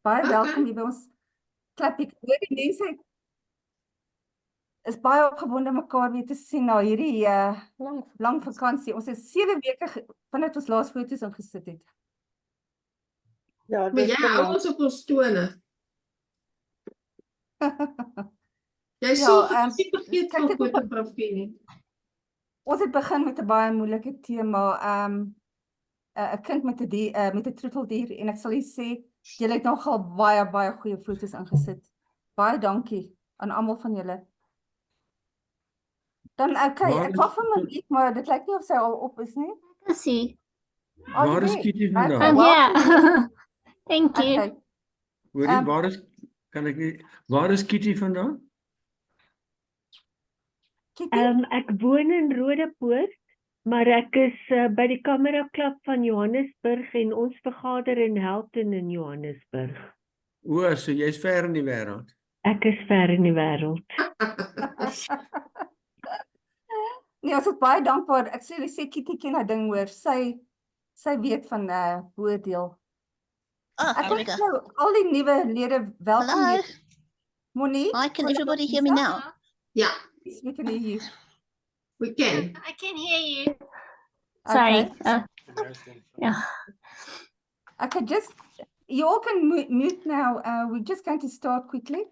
baie welkom hier by ons klub. Ek hoor die mense is baie opgewonde om mekaar weer te sien na hierdie lang vakansie. Ons is 7 weke vandat ons laas foto's ingesit het. Ja, Maar jy hou ons op ons tone. Jy sal nie vergeet van fotografie nie. Ons het begin met 'n baie moeilike tema, 'n kind met 'n troeteldier, en ek sal sê, julle het nogal baie goeie foto's ingesit. Baie dankie aan almal van julle. Dan ek wag vir Monique, maar dit lyk nie of sy al op is nie. Zie. Waar is Kittie vandag? I'm here. Thank you. Okay. Hoorie, waar is Kittie vandag? Kittie? Ek woon in Rodepoort, maar ek is by die Kamera Klub van Johannesburg en ons vergader in Helton in Johannesburg. O, so jy's ver in die wêreld. Ek is ver in die wêreld. Nee, ons is baie dankbaar. Ek sê Kittie ken 'n ding hoor. Sy weet van beoordeel. Ek wil nou al die nuwe lede welkom. Hello. Monique? Hi, can everybody hear me now? Yeah. Yes, we can hear you. We can. I can hear you. Sorry. Yeah. Okay, you all can mute now. We're just going to start quickly.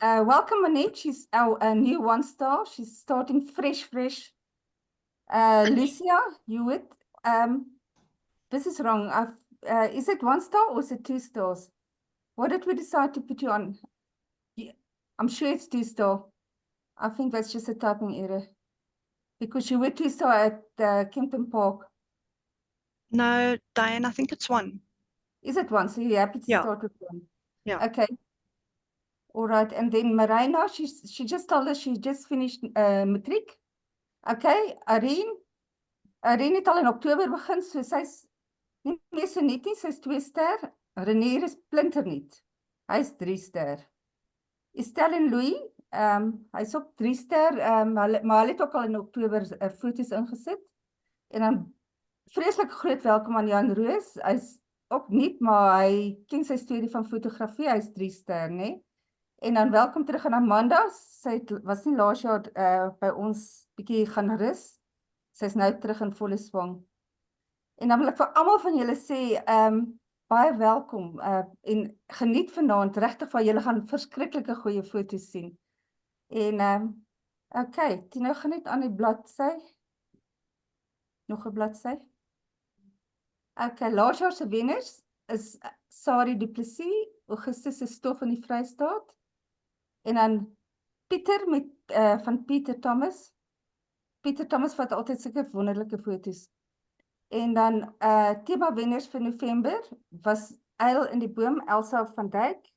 Welcome Monique, she's our new 1-star. She's starting fresh. Lucia, Hewitt, this is wrong. Is it 1-star or is it 2 stars? What did we decide to put you on? I'm sure it's 2-star. I think that's just a typing error. Because you were 2-star at Kempton Park. No, Diane, I think it's 1. Is it 1? So you're happy to start with 1? Yeah. Okay. All right. And then Marina, she just told us she just finished matriek. Okay. Irene het al in Oktober begin, so sy's nie meer so net nie, sy's 2 ster. Renier is splinternuut. Hy's 3 ster. Estelle en Louis, hy's ook 3 ster, maar hulle het ook al in Oktober foto's ingesit. En dan vreeslik groot welkom aan Jan Roos. Hy's ook nuut, maar hy ken sy storie van fotografie. Hy's 3 ster, né? En dan welkom terug aan Amanda. Sy was nie laas jaar by ons bietjie gaan rus. Sy's nou terug in volle swang. En dan wil ek vir almal van julle sê, baie welkom en geniet vanaand, regtig van julle gaan verskriklike goeie foto's sien. En okay, Tino gaan net aan die bladsy. Nog 'n bladsy. Okay, laas jaar se wenners is Kittie du Plessis, Augustus se stof in die Vrystaat. En dan Pieter met van Pieter Thomas. Pieter Thomas vat altyd sulke wonderlike foto's. En dan tema wenners vir November was Uil in die boom, Elsa van Dijk.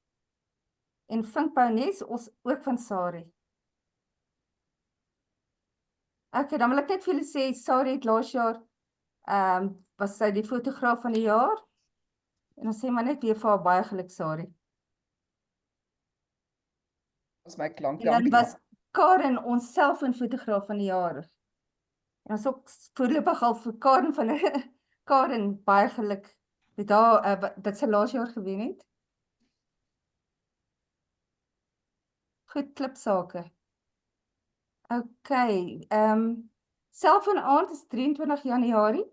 En Vink Bounes, ons ook van Sari. Okay, dan wil ek net vir julle sê, Sari het laas jaar was sy die fotograaf van die jaar. En dan sê maar net weer vir haar baie geluk, Sari. Dat is my klank, en dan was Karen ons selfoonfotograaf van die jaar. En ons ook voorlopig al vir Karen baie geluk met haar, dat sy laas jaar gewen het. Goed, klipsake. Okay, selfoon aand is 23 Januarie.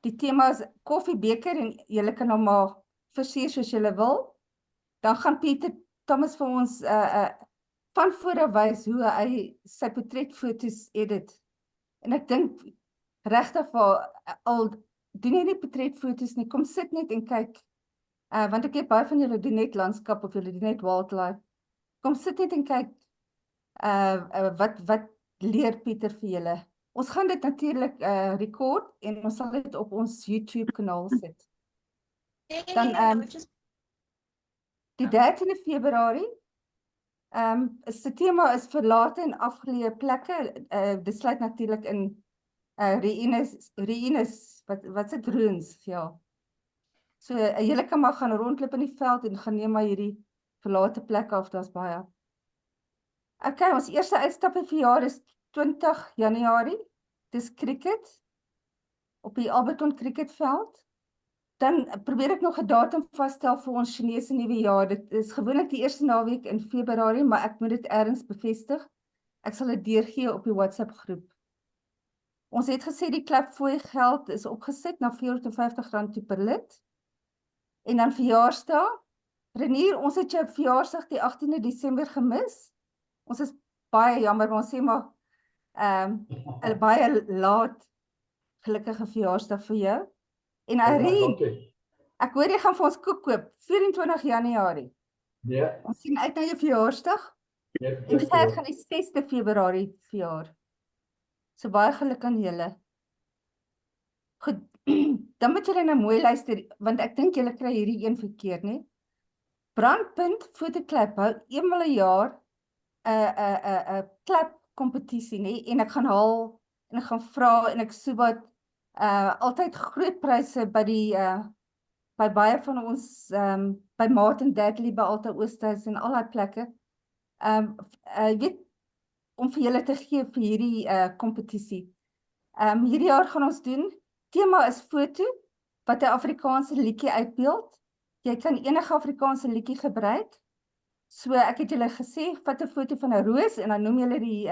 Die tema is koffiebeker en julle kan hom maar versier soos julle wil. Dan gaan Pieter Thomas vir ons van vooraf wys hoe hy sy portretfoto's edit. En ek dink regtig al doen jy nie portretfoto's nie, kom sit net en kyk. Want ek baie van julle doen net landskap of julle doen net wildlife. Kom sit net en kyk wat leer Pieter vir julle. Ons gaan dit natuurlik record en ons sal dit op ons YouTube kanaal sit. Dan die 13de Februarie die tema is verlate en afgeleë plekke. Dit sluit natuurlik in ruïnes, wat se ruïnes, ja. So julle kan maar gaan rondloop in die veld en gaan neem maar hierdie verlate plekke af, daar's baie. Okay, ons eerste uitstap vir jaar is 20 Januarie. Dis cricket op die Alberton cricketveld. Dan probeer ek nog 'n datum vasstel vir ons Chinese nuwe jaar. Dit is gewoonlik die eerste naweek in Februarie, maar ek moet dit ergens bevestig. Ek sal dit deurgee op die WhatsApp groep. Ons het gesê die klapfooi geld is opgesit na R450 toe per lid. En dan verjaarsdag. Renier, ons het jou verjaarsdag die 18de Desember gemis. Ons is baie jammer, maar ons sê maar 'n baie laat gelukkige verjaarsdag vir jou. En Irene, ek hoor jy gaan vir ons koek koop, 24 Januarie. Ja. Ons sien uit na jou verjaarsdag. En Gert gaan die 6de Februarie verjaar. So baie geluk aan julle. Goed, dan moet julle nou mooi luister, want ek dink julle kry hierdie een verkeerd, nie? Brandpuntfotoklub hou eenmal 'n jaar 'n klub kompetisie, nie? En ek gaan haal en ek gaan vra en ek soek wat altyd groot pryse by die by baie van ons by Martin Dudley, by Alta Oosthuis en al daai plekke. Weet om vir julle te gee vir hierdie kompetisie. Hierdie jaar gaan ons doen. Tema is foto wat 'n Afrikaanse liedjie uitbeeld. Jy kan enige Afrikaanse liedjie gebruik. So ek het julle gesê, vat 'n foto van 'n roos en dan noem julle die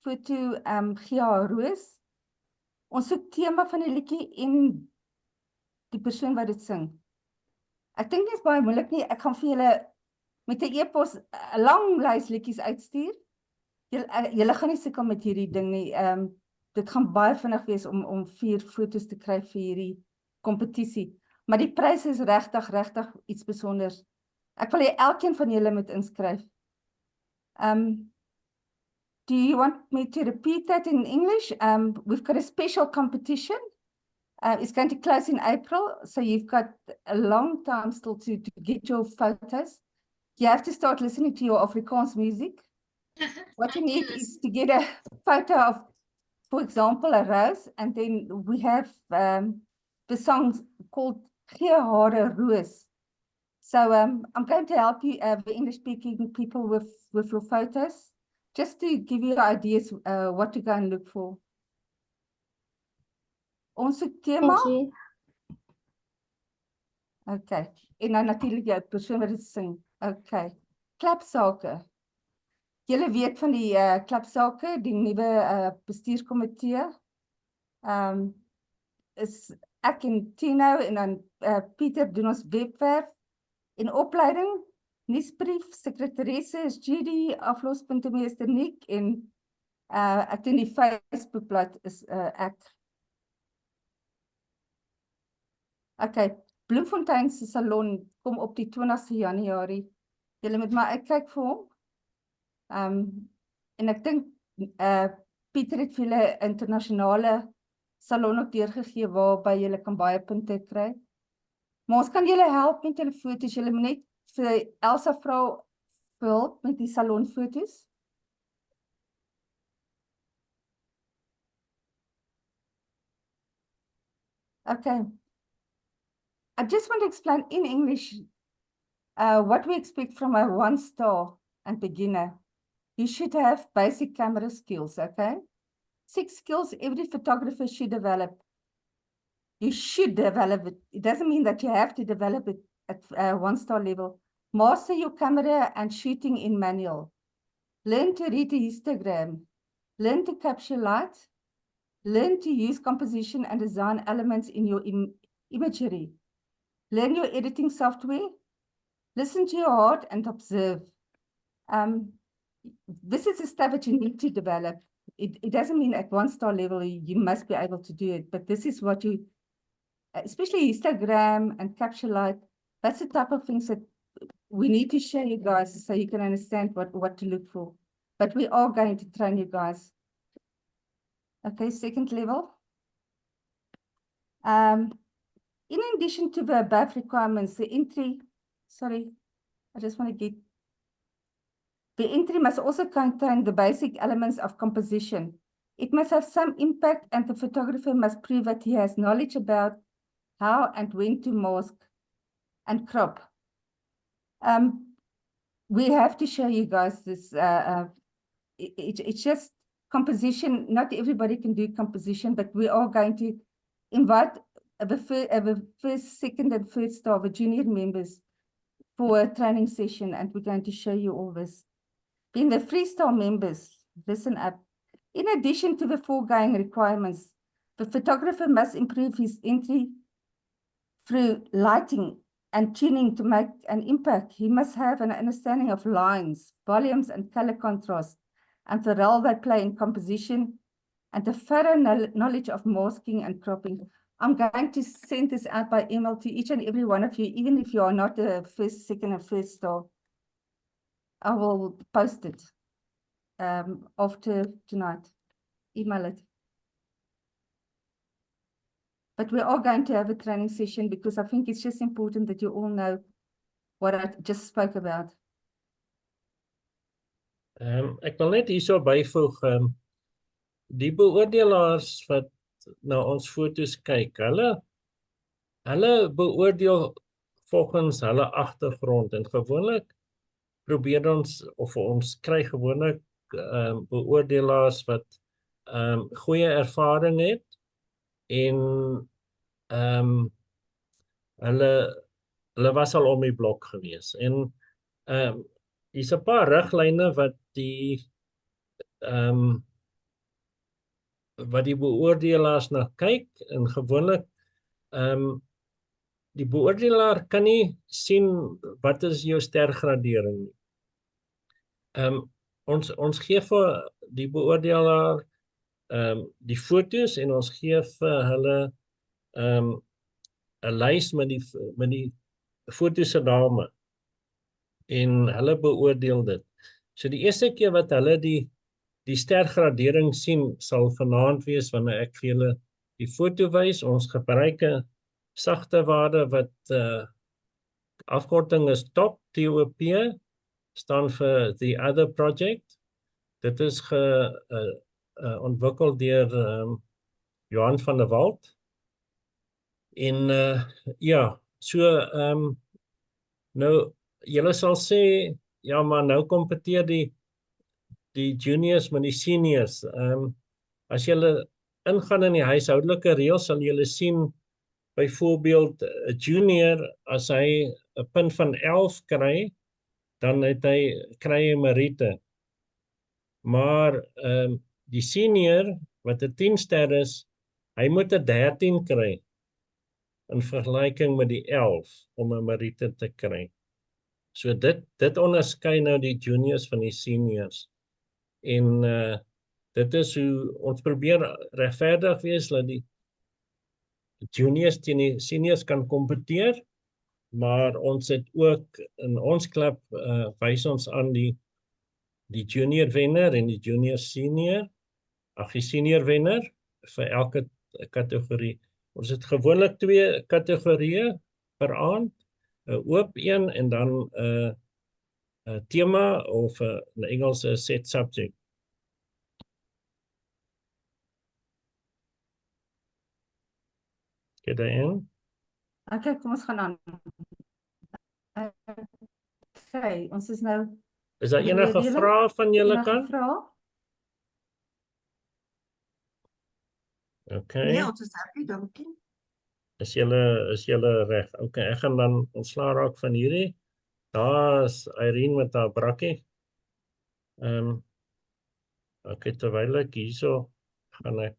foto Gia Roos. Ons soek tema van die liedjie en die persoon wat dit sing. Ek dink dit is baie moeilik nie. Ek gaan vir julle met 'n e-pos 'n lang lys liedjies uitstuur. Julle gaan nie sukkel met hierdie ding nie. Dit gaan baie vinnig wees om 4 fotos te kry vir hierdie kompetisie. Maar die prys is regtig iets besonders. Ek wil hê elkeen van julle moet inskryf. Do you want me to repeat that in English? We've got a special competition. It's going to close in April, so you've got a long time still to get your photos. You have to start listening to your Afrikaans music. What you need is to get a photo of, for example, a rose, and then we have the song called Gee Hare Roos. So I'm going to help you, the English-speaking people, with your photos, just to give you ideas what to go and look for. Ons tema. Thank you. Okay. En dan natuurlik jou persoon wat dit sing. Okay. Klapsake. Julle weet van die klapsake, die nuwe bestuurskomitee. Is ek en Tino en dan Pieter doen ons webwerf en opleiding. Nuusbrief, sekretaresse is Judy, aflospunte meester Nick en ek doen die Facebookblad is ek. Okay, Bloemfontein se salon kom op die 20ste Januarie. Julle moet maar uitkyk vir hom. En ek dink Pieter het vir julle internasionale salon ook deurgegee waarby julle kan baie punte kry. Maar ons kan julle help met julle foto's. Julle moet net vir Elsa vra vir hulp met die salonfoto's. Okay. I just want to explain in English what we expect from a 1-star and beginner. You should have basic camera skills, okay? 6 skills every photographer should develop. You should develop it. It doesn't mean that you have to develop it at 1-star level. Master your camera and shooting in manual. Learn to read the histogram. Learn to capture light. Learn to use composition and design elements in your imagery. Learn your editing software. Listen to your heart and observe. This is the stuff that you need to develop. It doesn't mean at 1-star level you must be able to do it, but this is what you, especially Instagram and capture light, that's the type of things that we need to share you guys so you can understand what to look for. But we are going to train you guys. Okay, 2nd level. In addition to the above requirements, the entry must also contain the basic elements of composition. It must have some impact, and the photographer must prove that he has knowledge about how and when to mask and crop. We have to show you guys this. It's just composition. Not everybody can do composition, but we are going to invite the first, second, and third star, the junior members, for a training session, and we're going to show you all this. Being the freestyle members, listen up. In addition to the foregoing requirements, the photographer must improve his entry through lighting and tuning to make an impact. He must have an understanding of lines, volumes, and color contrast, and the role they play in composition, and a thorough knowledge of masking and cropping. I'm going to send this out by email to each and every one of you, even if you are not a first, second, and third star. I will post it after tonight. Email it. But we are going to have a training session because I think it's just important that you all know what I just spoke about. Ek wil net hierso byvoeg, die beoordelaars wat na ons foto's kyk, hulle beoordeel volgens hulle agtergrond, en gewoonlik probeer ons kry gewoonlik beoordelaars wat goeie ervaring het, en hulle was al om die blok gewees, en hier's 'n paar riglyne wat die beoordelaars na kyk, en gewoonlik die beoordelaar kan nie sien wat is jou stergradering nie. Ons gee vir die beoordelaar die foto's, en ons gee vir hulle 'n lys met die foto's se name, en hulle beoordeel dit. So die eerste keer wat hulle die stergradering sien, sal vanaand wees wanneer ek vir julle die foto wys. Ons gebruik 'n sagte waarde wat afkorting is TOP, TOP, staan vir The Other Project. Dit is ontwikkel deur Johan van der Walt. En ja, so nou julle sal sê, ja, maar nou kompeteer die juniors met die seniors. As julle ingaan in die huishoudelike reëls, sal julle sien byvoorbeeld 'n junior, as hy 'n punt van 11 kry, dan kry hy meriete. Maar die senior wat 'n 10 ster is, hy moet 'n 13 kry in vergelyking met die 11 om 'n meriete te kry. So dit onderskei nou die juniors van die seniors. En dit is hoe ons probeer regverdig wees, dat die juniors teen die seniors kan kompeteer, maar ons het ook in ons klub wys ons aan die junior wenner en die junior senior, die senior wenner vir elke kategorie. Ons het gewoonlik 2 kategorieë per aand, 'n oop een en dan 'n tema of in Engels 'n set subject. Get that in? Okay, kom ons gaan aan. Okay, ons is nou... Is daar enige vrae van julle kant? Okay. Nee, ons is happy, dankie. Is julle reg? Okay, ek gaan dan ontslaa raak van hierdie. Daar is Irene met haar brakkie. Okay, terwyl ek hierso gaan ek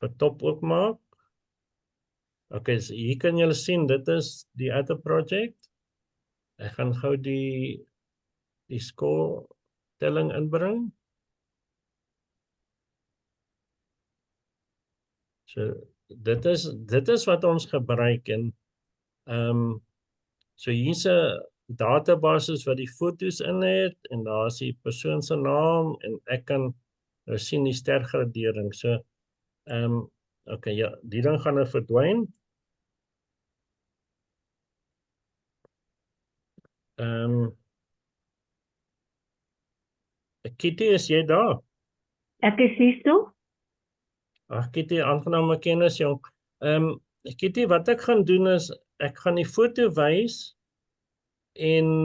vir top oopmaak. Okay, so hier kan julle sien, dit is die Other Project. Ek gaan gou die score-telling inbring. So dit is wat ons gebruik, en so hier's 'n database wat die foto's in het, en daar's die persoon se naam, en ek kan nou sien die stergradering. So okay, ja, die ding gaan nou verdwyn. Kittie, is jy daar? Ek is hier so. Ag Kittie, aangename kennis jong. Kittie, wat ek gaan doen is, ek gaan die foto wys, en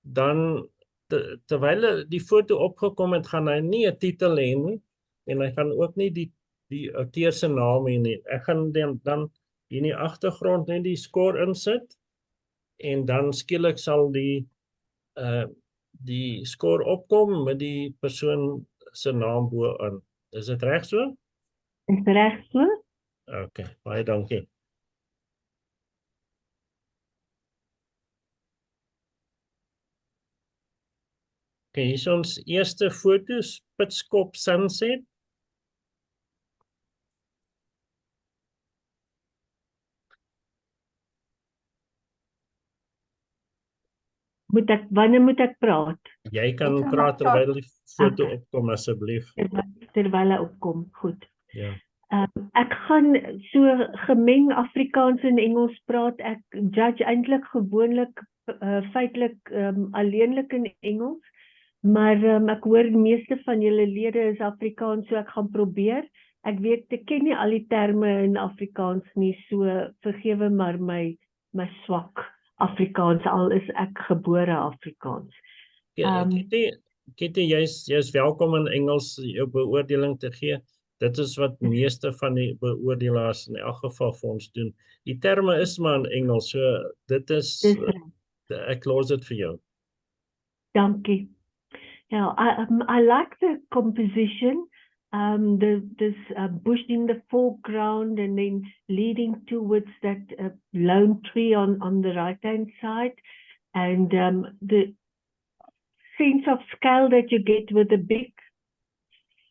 dan terwyl die foto opgekom het, gaan hy nie 'n titel hê nie, en hy gaan ook nie die die outeur se naam hier nie. Ek gaan dan hier in die agtergrond net die score insit en dan skielik sal die score opkom met die persoon se naam bo-in. Is dit reg so? Is reg so? Okay, baie dankie. Okay, hier is ons eerste foto, Spitskop Sunset. Wanneer moet ek praat? Jy kan kan praat maar terwyl die foto Okay. opkom asseblief. Terwyl hy opkom, goed. Ja. Ek gaan so gemeng Afrikaans en Engels praat. Ek judge eintlik gewoonlik feitelik alleenlik in Engels, maar ek hoor die meeste van julle lede is Afrikaans, so ek gaan probeer. Ek weet ek ken nie al die terme in Afrikaans nie, so vergewe maar my swak Afrikaans, al is ek gebore Afrikaans. Kittie, jy's welkom in Engels jou beoordeling te gee. Dit is wat meeste van die beoordelaars in elk geval vir ons doen. Die terme is maar in Engels, so dit is, ek los dit vir jou. Dankie. Yeah, I like the composition. This bush in the foreground and then leading towards that lone tree on the right-hand side, and the sense of scale that you get with the big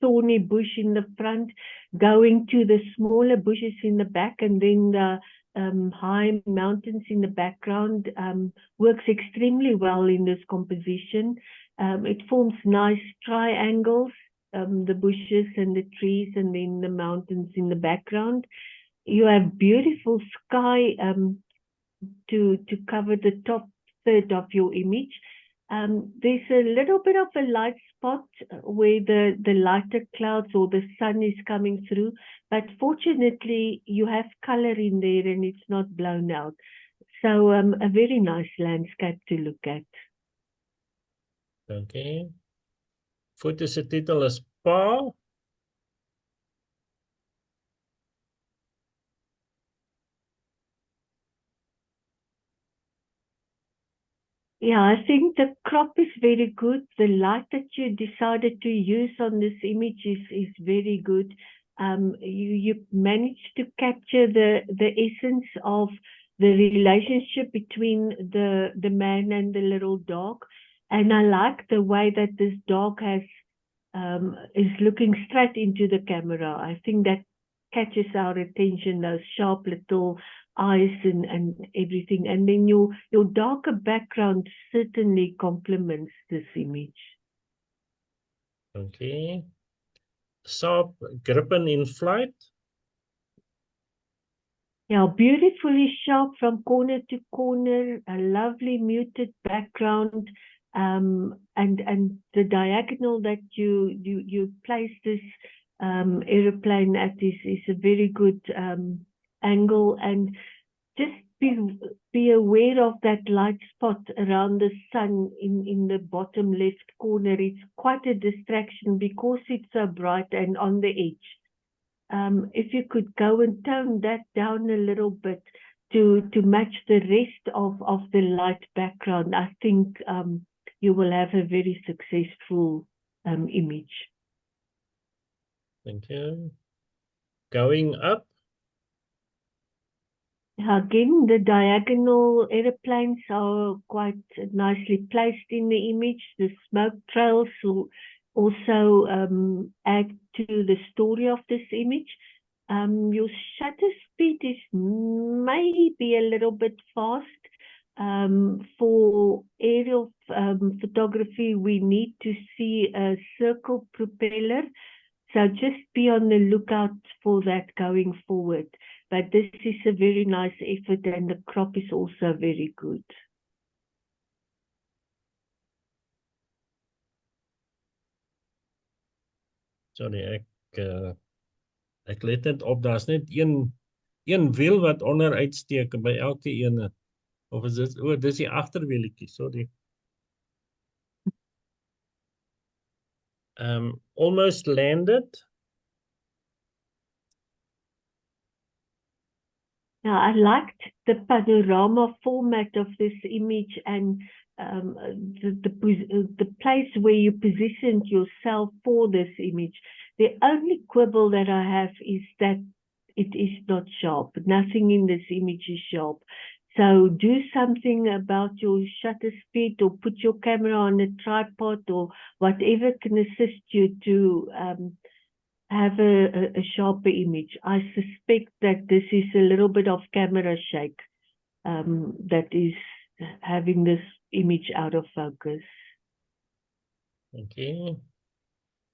thorny bush in the front, going to the smaller bushes in the back, and then the high mountains in the background works extremely well in this composition. It forms nice triangles, the bushes and the trees, and then the mountains in the background. You have beautiful sky to cover the top third of your image. There's a little bit of a light spot where the lighter clouds or the sun is coming through, but fortunately you have color in there and it's not blown out. So a very nice landscape to look at. Okay. Foto se titel is Pa. Yeah, I think the crop is very good. The light that you decided to use on this image is very good. You managed to capture the essence of the relationship between the man and the little dog. And I like the way that this dog is looking straight into the camera. I think that catches our attention, those sharp little eyes and everything. And then your darker background certainly complements this image. Okay. Saab Gripen in flight. Yeah, beautifully sharp from corner to corner, a lovely muted background, and the diagonal that you place this aeroplane at is a very good angle, and just be aware of that light spot around the sun in the bottom left corner. It's quite a distraction because it's so bright and on the edge. If you could go and tone that down a little bit to match the rest of the light background, I think you will have a very successful image. Thank you. Going up. Again, the diagonal aeroplanes are quite nicely placed in the image. The smoke trails will also add to the story of this image. Your shutter speed is maybe a little bit fast. For aerial photography, we need to see a circle propeller. So just be on the lookout for that going forward. But this is a very nice effort and the crop is also very good. Sorry, ek let net op, daar's net een wiel wat onder uitsteek by elke ene. Of is dit, dis die agterwielietjie, sorry. Almost landed. Yeah, I liked the panorama format of this image and the place where you positioned yourself for this image. The only quibble that I have is that it is not sharp. Nothing in this image is sharp. So do something about your shutter speed, or put your camera on a tripod, or whatever can assist you to have a sharper image. I suspect that this is a little bit of camera shake that is having this image out of focus. Okay.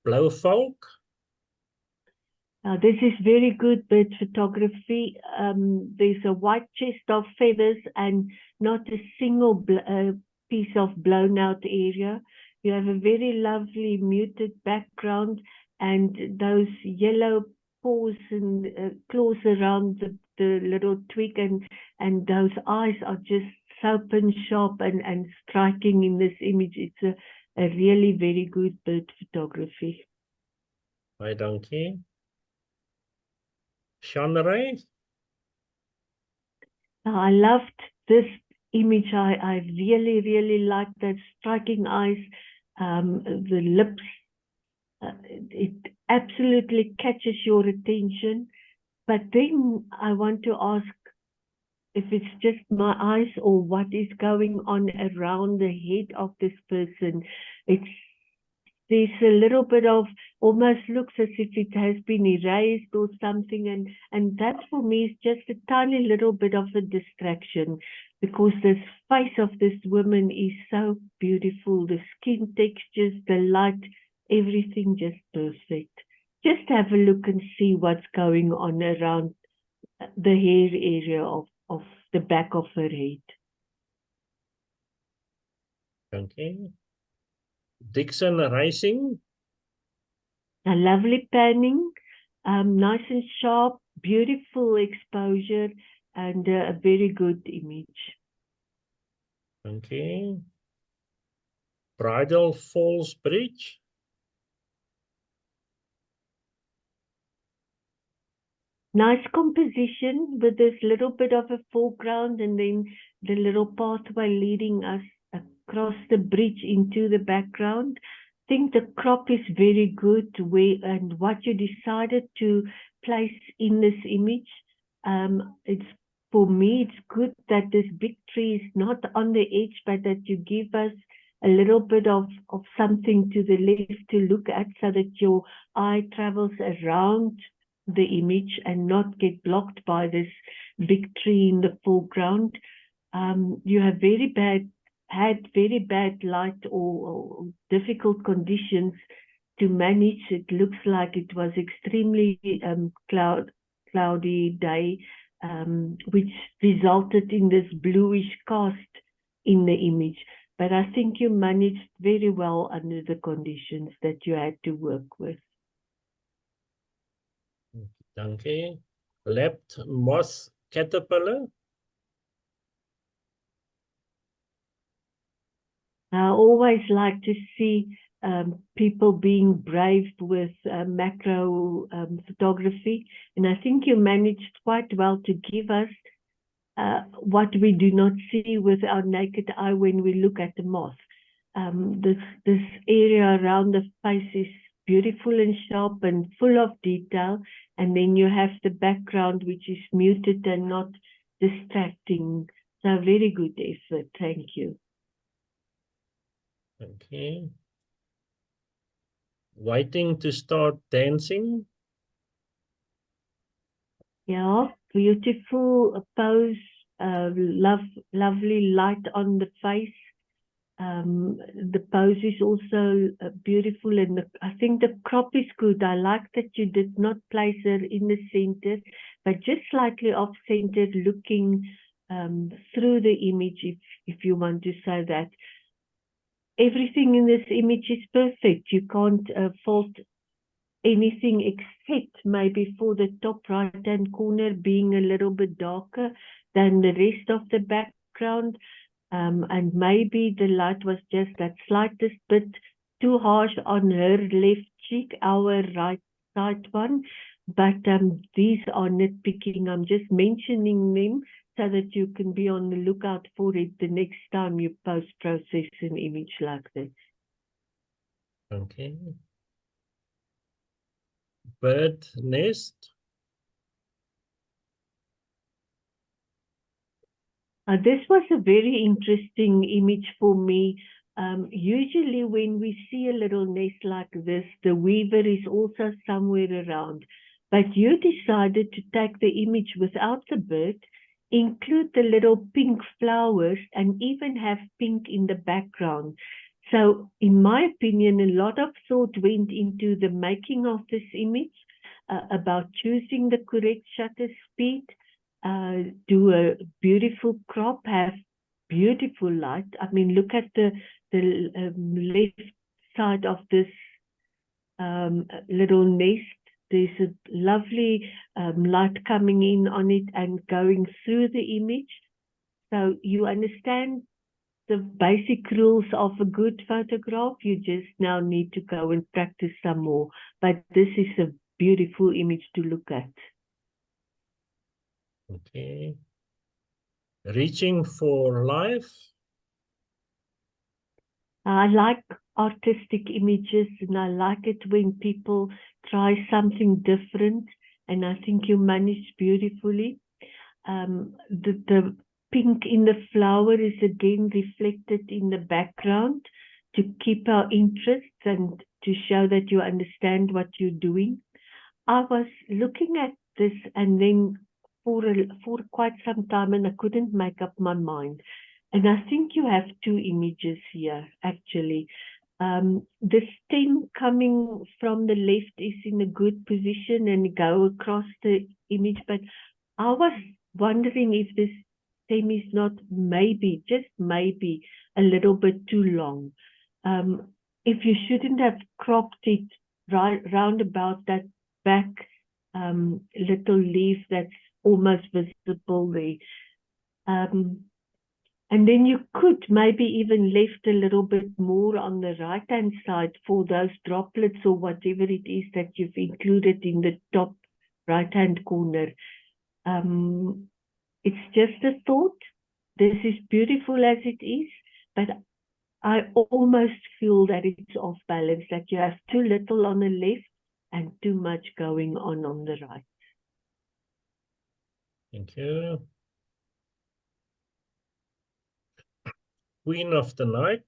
Blue folk. This is very good bird photography. There's a white chest of feathers and not a single piece of blown out area. You have a very lovely muted background and those yellow paws and claws around the little twig, and those eyes are just so pin sharp and striking in this image. It's a really very good bird photography. Baie dankie. Genre. I loved this image. I really, really liked that striking eyes, the lips. It absolutely catches your attention. But then I want to ask if it's just my eyes or what is going on around the head of this person. There's a little bit of, almost looks as if it has been erased or something, and that for me is just a tiny little bit of a distraction, because this face of this woman is so beautiful, the skin textures, the light, everything just perfect. Just have a look and see what's going on around the hair area of the back of her head. Okay. Dixon Rising. A lovely panning, nice and sharp, beautiful exposure, and a very good image. Okay. Bridal Falls Bridge. Nice composition with this little bit of a foreground and then the little pathway leading us across the bridge into the background. I think the crop is very good and what you decided to place in this image. For me, it's good that this big tree is not on the edge, but that you give us a little bit of something to the left to look at, so that your eye travels around the image and not get blocked by this big tree in the foreground. You have had very bad light or difficult conditions to manage. It looks like it was extremely cloudy day, which resulted in this bluish cast in the image. But I think you managed very well under the conditions that you had to work with. Dankie. Leapt moth caterpillar. I always like to see people being brave with macro photography, and I think you managed quite well to give us what we do not see with our naked eye when we look at the moth. This area around the face is beautiful and sharp and full of detail, and then you have the background which is muted and not distracting. So very good effort. Thank you. Okay. Waiting to start dancing. Yeah, beautiful pose, lovely light on the face. The pose is also beautiful, and I think the crop is good. I like that you did not place her in the center, but just slightly off-centered, looking through the image, if you want to say that. Everything in this image is perfect. You can't fault anything except maybe for the top right-hand corner being a little bit darker than the rest of the background. And maybe the light was just that slightest bit too harsh on her left cheek, our right side one. but these are nitpicking. I'm just mentioning them so that you can be on the lookout for it the next time you post-process an image like this. Okay. Bird nest. This was a very interesting image for me. Usually when we see a little nest like this, the weaver is also somewhere around. But you decided to take the image without the bird, include the little pink flowers, and even have pink in the background. So in my opinion, a lot of thought went into the making of this image, about choosing the correct shutter speed, do a beautiful crop, have beautiful light. I mean, look at the left side of this little nest. There's a lovely light coming in on it and going through the image. So you understand the basic rules of a good photograph. You just now need to go and practice some more. But this is a beautiful image to look at. Okay. Reaching for life. I like artistic images, and I like it when people try something different, and I think you managed beautifully. The pink in the flower is again reflected in the background to keep our interest and to show that you understand what you're doing. I was looking at this and then for quite some time, and I couldn't make up my mind. And I think you have two images here, actually. The stem coming from the left is in a good position and go across the image, but I was wondering if this stem is not maybe, just maybe, a little bit too long. If you shouldn't have cropped it round about that back little leaf that's almost visible there. And then you could maybe even left a little bit more on the right-hand side for those droplets or whatever it is that you've included in the top right-hand corner. It's just a thought. This is beautiful as it is, but I almost feel that it's off balance, that you have too little on the left and too much going on the right. Thank you. Queen of the Night.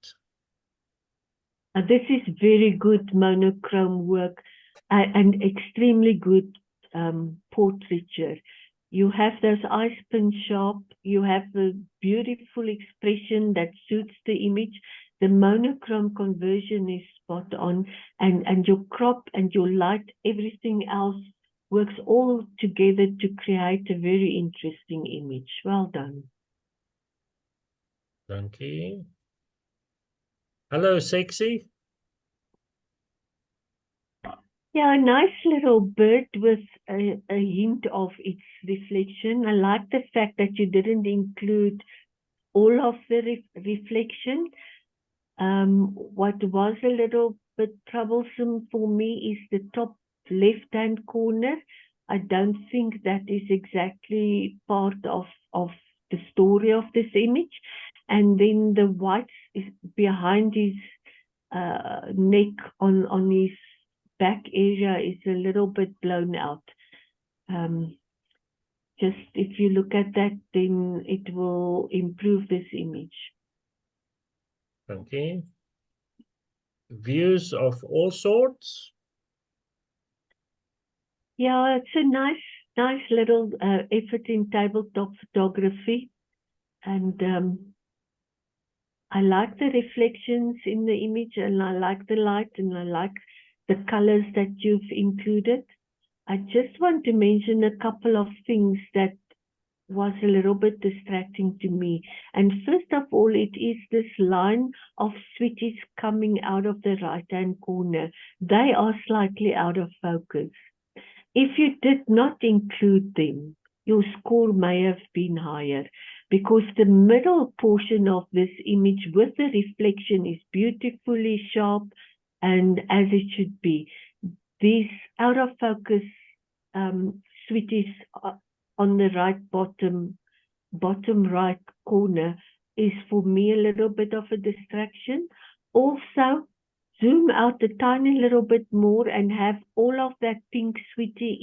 This is very good monochrome work and extremely good portraiture. You have those eyes pin sharp. You have a beautiful expression that suits the image. The monochrome conversion is spot on, and your crop and your light, everything else works all together to create a very interesting image. Well done. Dankie. Hello, sexy. Yeah, a nice little bird with a hint of its reflection. I like the fact that you didn't include all of the reflection. What was a little bit troublesome for me is the top left-hand corner. I don't think that is exactly part of the story of this image. And then the white is behind his neck on his back area is a little bit blown out. Just if you look at that, then it will improve this image. Okay. Views of all sorts. Yeah, it's a nice little effort in tabletop photography, and I like the reflections in the image, and I like the light, and I like the colors that you've included. I just want to mention a couple of things that was a little bit distracting to me. And first of all, it is this line of sweeties coming out of the right-hand corner. They are slightly out of focus. If you did not include them, your score may have been higher, because the middle portion of this image with the reflection is beautifully sharp and as it should be. These out of focus sweeties on the right bottom right corner is for me a little bit of a distraction. Also, zoom out a tiny little bit more and have all of that pink sweetie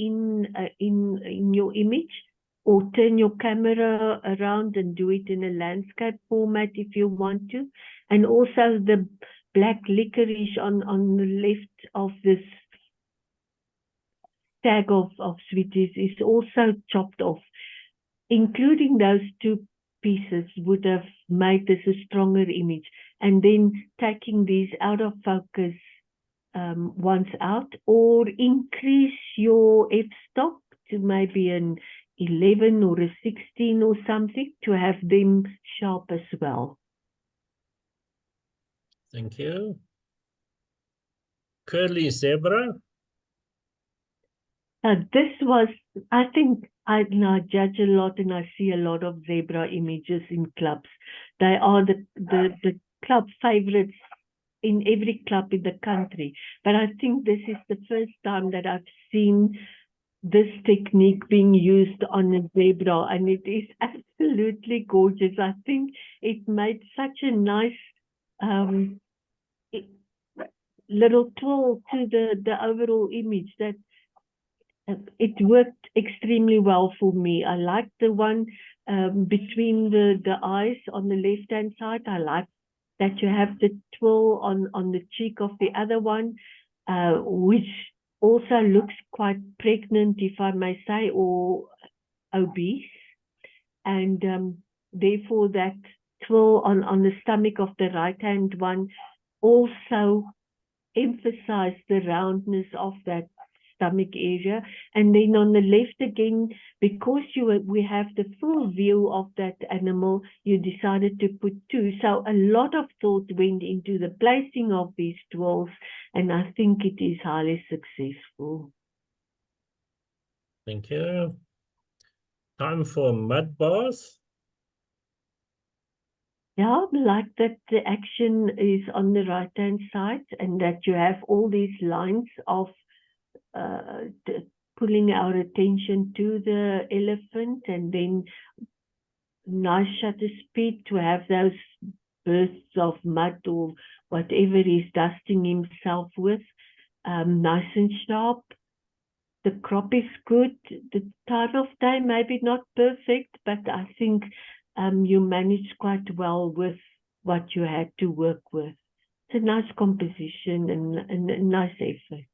in your image, or turn your camera around and do it in a landscape format if you want to. And also the black licorice on the left of this tag of sweeties is also chopped off. Including those two pieces would have made this a stronger image. And then taking these out of focus once out, or increase your f-stop to maybe an 11 or a 16 or something to have them sharp as well. Thank you. Curly zebra. This was, I think, I judge a lot and I see a lot of zebra images in clubs. They are the club favorites in every club in the country. But I think this is the first time that I've seen this technique being used on a zebra, and it is absolutely gorgeous. I think it made such a nice little twirl to the overall image that it worked extremely well for me. I liked the one between the eyes on the left-hand side. I like that you have the twirl on the cheek of the other one, which also looks quite pregnant, if I may say, or obese. And therefore that twirl on the stomach of the right-hand one also emphasized the roundness of that stomach area. And then on the left again, because we have the full view of that animal, you decided to put two. So a lot of thought went into the placing of these twirls, and I think it is highly successful. Thank you. Time for mud bath. Yeah, I like that the action is on the right-hand side and that you have all these lines of pulling our attention to the elephant, and then nice shutter speed to have those bursts of mud or whatever he's dusting himself with, nice and sharp. The crop is good. The time of day maybe not perfect, but I think you managed quite well with what you had to work with. It's a nice composition and a nice effort.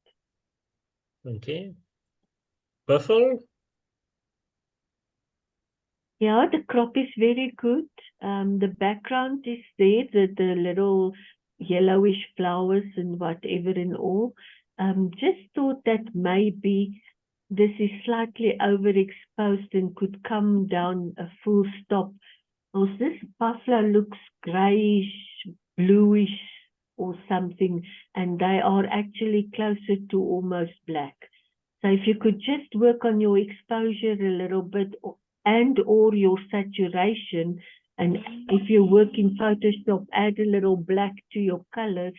Okay. Buffalo. Yeah, the crop is very good. The background is there, the little yellowish flowers and whatever and all. Just thought that maybe this is slightly overexposed and could come down a full stop. Because this buffalo looks grayish, bluish or something, and they are actually closer to almost black. So if you could just work on your exposure a little bit and or your saturation, and if you work in Photoshop, add a little black to your colors,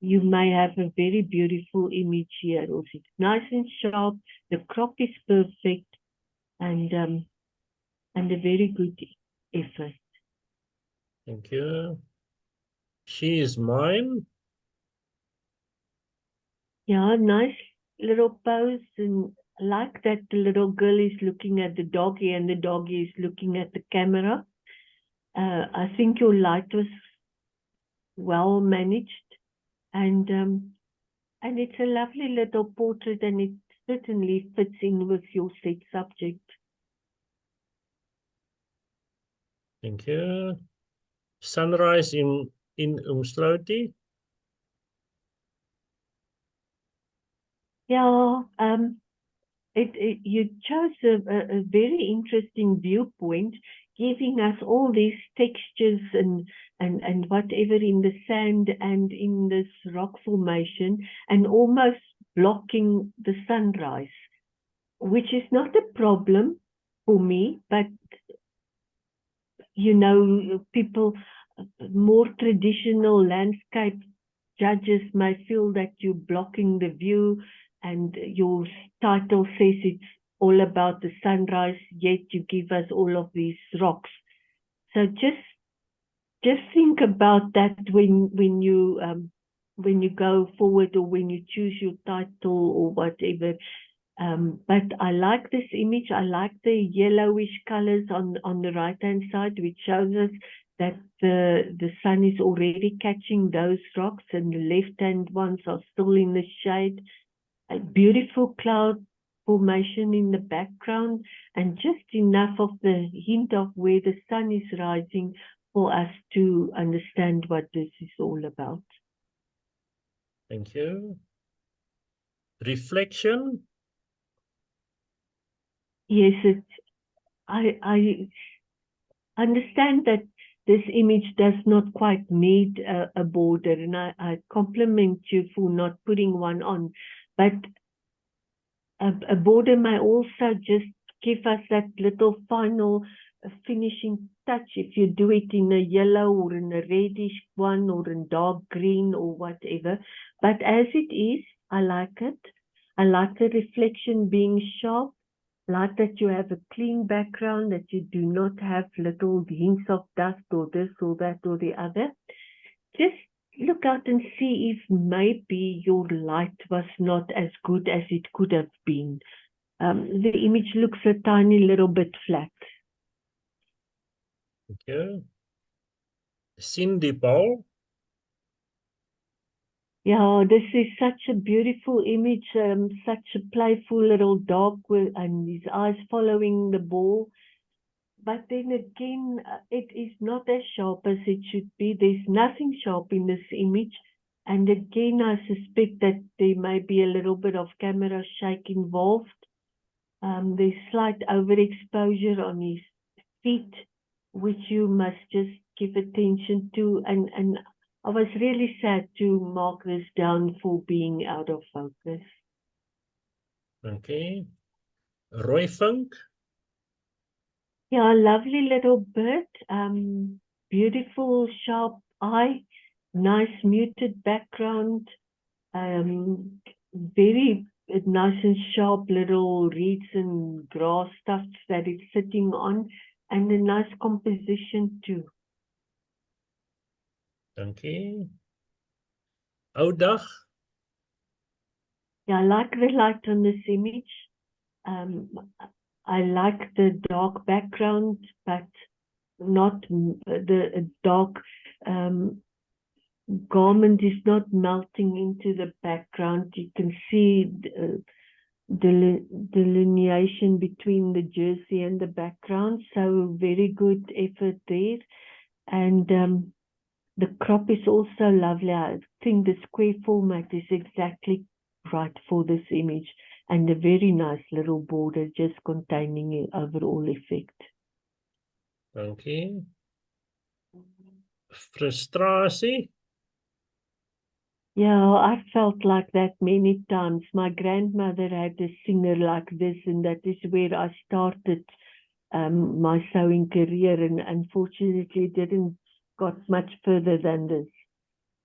you may have a very beautiful image here. Also, it's nice and sharp, the crop is perfect, and a very good effort. Thank you. She is mine. Yeah, nice little pose, and I like that the little girl is looking at the doggy and the doggy is looking at the camera. I think your light was well managed, and it's a lovely little portrait, and it certainly fits in with your set subject. Thank you. Sunrise in Umsloutie. Yeah, you chose a very interesting viewpoint, giving us all these textures and whatever in the sand and in this rock formation, and almost blocking the sunrise, which is not a problem for me, but you know, people, more traditional landscape judges may feel that you're blocking the view. and your title says it's all about the sunrise, yet you give us all of these rocks. So just think about that when you go forward or when you choose your title or whatever. But I like this image. I like the yellowish colors on the right-hand side, which shows us that the sun is already catching those rocks and the left-hand ones are still in the shade. A beautiful cloud formation in the background and just enough of the hint of where the sun is rising for us to understand what this is all about. Thank you. Reflection. Yes, I understand that this image does not quite need a border, and I compliment you for not putting one on, but a border may also just give us that little final finishing touch if you do it in a yellow or in a reddish one or in dark green or whatever. But as it is, I like it. I like the reflection being sharp, like that you have a clean background, that you do not have little hints of dust or this or that or the other. Just look out and see if maybe your light was not as good as it could have been. The image looks a tiny little bit flat. Thank you. Cindy Paul. Yeah, this is such a beautiful image, such a playful little dog and his eyes following the ball. But then again, it is not as sharp as it should be. There's nothing sharp in this image. And again, I suspect that there may be a little bit of camera shake involved. There's slight overexposure on his feet, which you must just give attention to. And I was really sad to mark this down for being out of focus. Okay. Roy Funk. Yeah, lovely little bird. Beautiful, sharp eye. Nice muted background. Very nice and sharp little reeds and grass stuff that it's sitting on. And a nice composition too. Dankie. Oudag. Yeah, I like the light on this image. I like the dark background, but not the dark garment is not melting into the background. You can see the delineation between the jersey and the background. So very good effort there. And the crop is also lovely. I think the square format is exactly right for this image. And a very nice little border just containing an overall effect. Dankie. Frustrasie. Yeah, I felt like that many times. My grandmother had a singer like this, and that is where I started my sewing career, and unfortunately didn't got much further than this.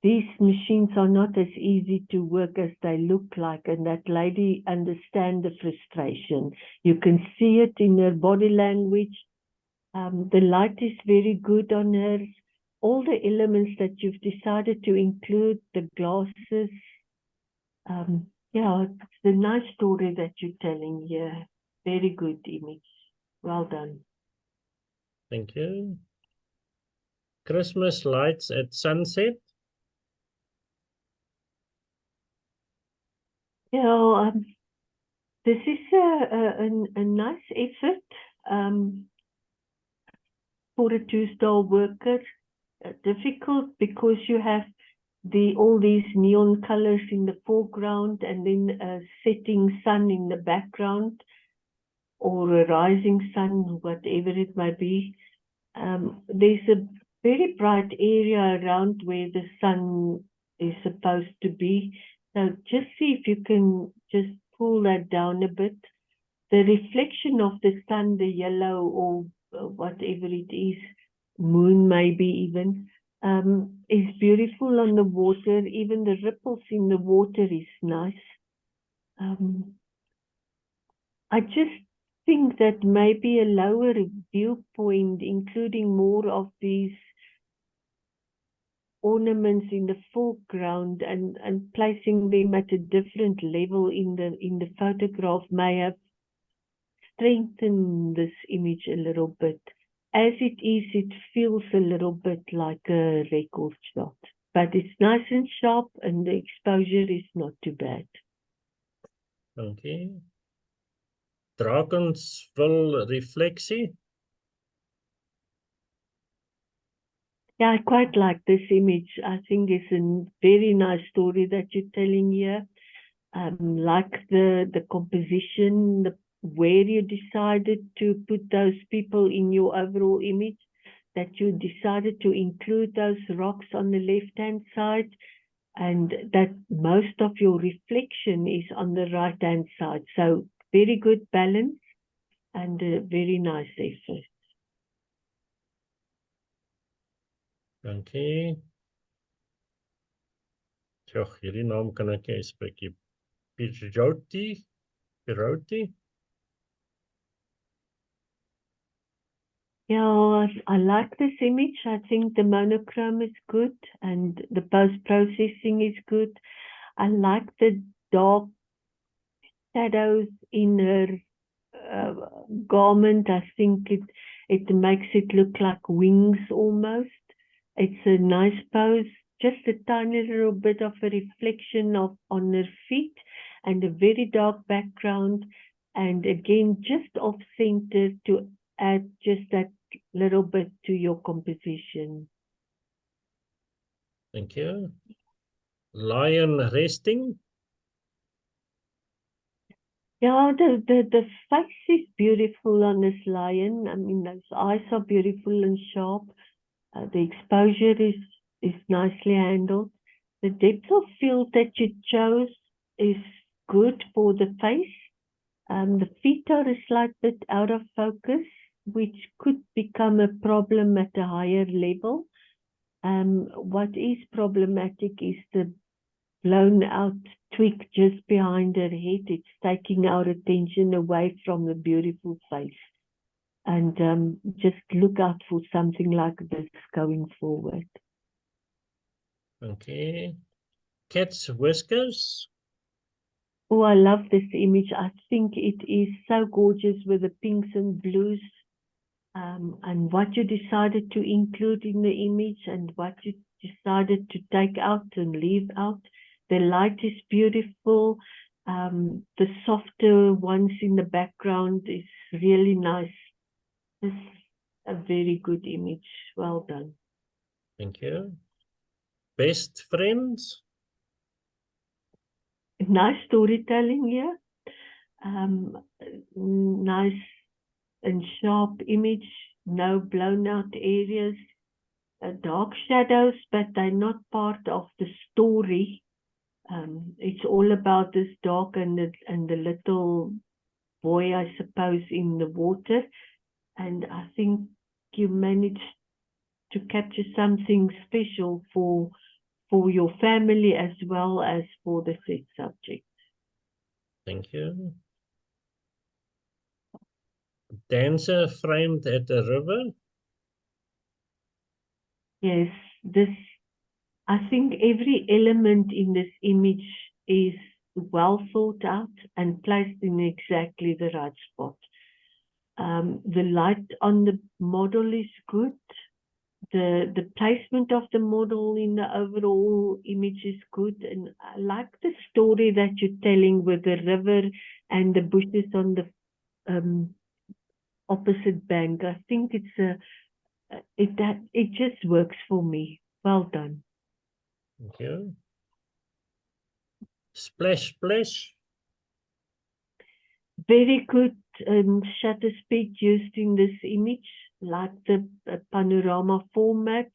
These machines are not as easy to work as they look like, and that lady understands the frustration. You can see it in her body language. The light is very good on her. All the elements that you've decided to include, the glasses. Yeah, it's a nice story that you're telling here. Very good image. Well done. Thank you. Christmas lights at sunset. Yeah, this is a nice effort for a two-star worker. Difficult because you have all these neon colors in the foreground and then a setting sun in the background or a rising sun, whatever it might be. There's a very bright area around where the sun is supposed to be. So just see if you can just pull that down a bit. The reflection of the sun, the yellow or whatever it is, moon maybe even, is beautiful on the water. Even the ripples in the water is nice. I just think that maybe a lower viewpoint, including more of these ornaments in the foreground and placing them at a different level in the photograph may have strengthened this image a little bit. As it is, it feels a little bit like a record shot, but it's nice and sharp and the exposure is not too bad. Okay. Drakenswil reflectie. Yeah, I quite like this image. I think it's a very nice story that you're telling here. Like the composition, where you decided to put those people in your overall image, that you decided to include those rocks on the left-hand side, and that most of your reflection is on the right-hand side. So very good balance and a very nice effort. Dankie. Tjoh, hierdie naam kan ek nie uitspreek nie. Piroti? Yeah, I like this image. I think the monochrome is good and the post-processing is good. I like the dark shadows in her garment. I think it makes it look like wings almost. It's a nice pose. Just a tiny little bit of a reflection on her feet and a very dark background. And again, just off center to add just that little bit to your composition. Thank you. Lion resting. Yeah, the face is beautiful on this lion. I mean, those eyes are beautiful and sharp. The exposure is nicely handled. The depth of field that you chose is good for the face. The feet are a slight bit out of focus, which could become a problem at a higher level. What is problematic is the blown out twig just behind her head. It's taking our attention away from the beautiful face. And just look out for something like this going forward. Okay. Cat's whiskers. Oh, I love this image. I think it is so gorgeous with the pinks and blues. And what you decided to include in the image and what you decided to take out and leave out. The light is beautiful. The softer ones in the background is really nice. It's a very good image. Well done. Thank you. Best friends. Nice storytelling here. Nice and sharp image. No blown out areas. Dark shadows, but they're not part of the story. It's all about this dog and the little boy, I suppose, in the water. And I think you managed to capture something special for your family as well as for the set subject. Thank you. Dancer framed at the river. Yes, I think every element in this image is well thought out and placed in exactly the right spot. The light on the model is good. The placement of the model in the overall image is good. And I like the story that you're telling with the river and the bushes on the opposite bank. I think it just works for me. Well done. Thank you. Splash, splash. Very good shutter speed used in this image, like the panorama format.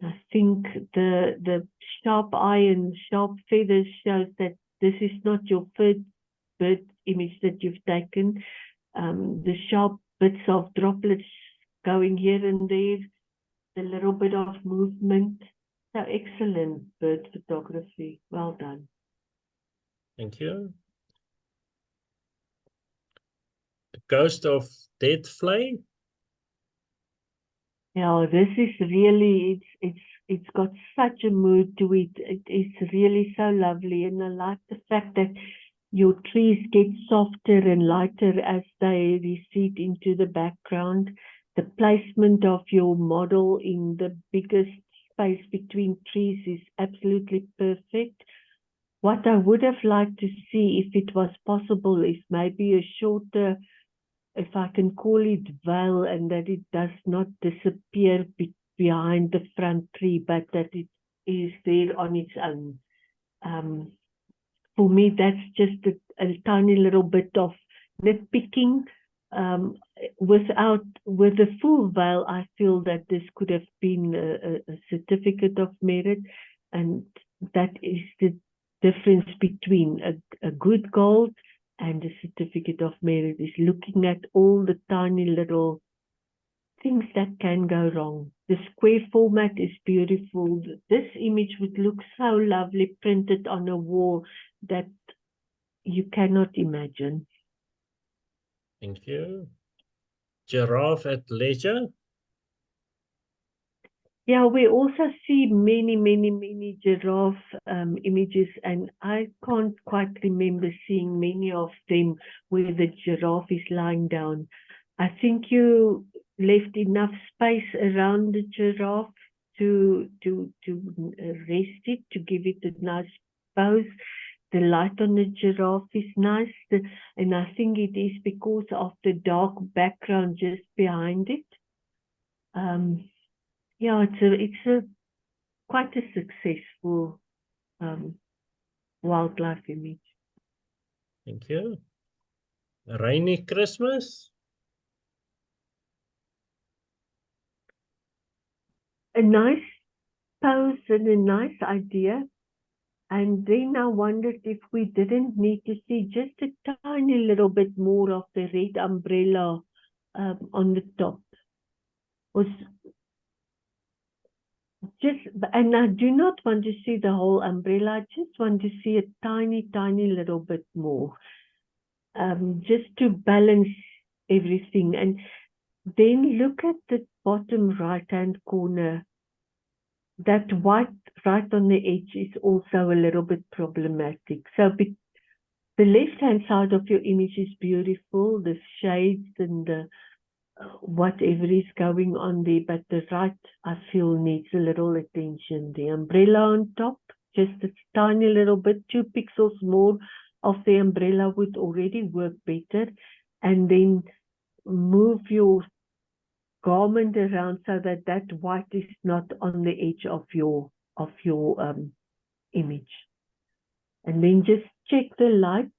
I think the sharp eye and sharp feathers shows that this is not your first bird image that you've taken. The sharp bits of droplets going here and there, the little bit of movement. So excellent bird photography. Well done. Thank you. ghost of dead fly. Yeah, this is really, it's got such a mood to it. It's really so lovely, and I like the fact that your trees get softer and lighter as they recede into the background. The placement of your model in the biggest space between trees is absolutely perfect. What I would have liked to see, if it was possible, is maybe a shorter, if I can call it, veil, and that it does not disappear behind the front tree, but that it is there on its own. For me, that's just a tiny little bit of nitpicking. With the full veil, I feel that this could have been a certificate of merit, and that is the difference between a good gold and a certificate of merit, is looking at all the tiny little things that can go wrong. The square format is beautiful. This image would look so lovely printed on a wall that you cannot imagine. Thank you. Giraffe at leisure. Yeah, we also see many giraffe images, and I can't quite remember seeing many of them where the giraffe is lying down. I think you left enough space around the giraffe to rest it, to give it a nice pose. The light on the giraffe is nice, and I think it is because of the dark background just behind it. Yeah, it's quite a successful wildlife image. Thank you. Rainy Christmas. A nice pose and a nice idea. And then I wondered if we didn't need to see just a tiny little bit more of the red umbrella on the top. And I do not want to see the whole umbrella. I just want to see a tiny little bit more, just to balance everything. And then look at the bottom right-hand corner. That white right on the edge is also a little bit problematic. So the left-hand side of your image is beautiful, the shades and the whatever is going on there, but the right, I feel, needs a little attention. The umbrella on top, just a tiny little bit, 2 pixels more of the umbrella would already work better. And then move your garment around so that that white is not on the edge of your image. And then just check the light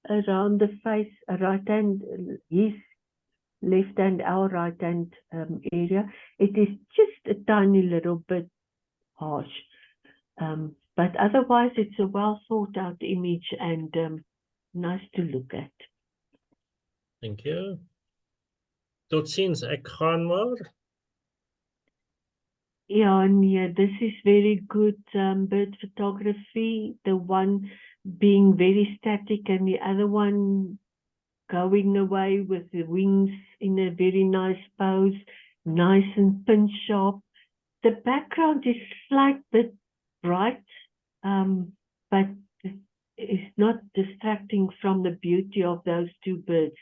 around the face, right hand, his left hand, our right hand area. It is just a tiny little bit harsh, but otherwise it's a well thought out image and nice to look at. Thank you. Tot ziens, ek gaan maar. Yeah, nee, this is very good bird photography. The one being very static and the other one going away with the wings in a very nice pose, nice and pin sharp. The background is slight bit bright, but it's not distracting from the beauty of those two birds.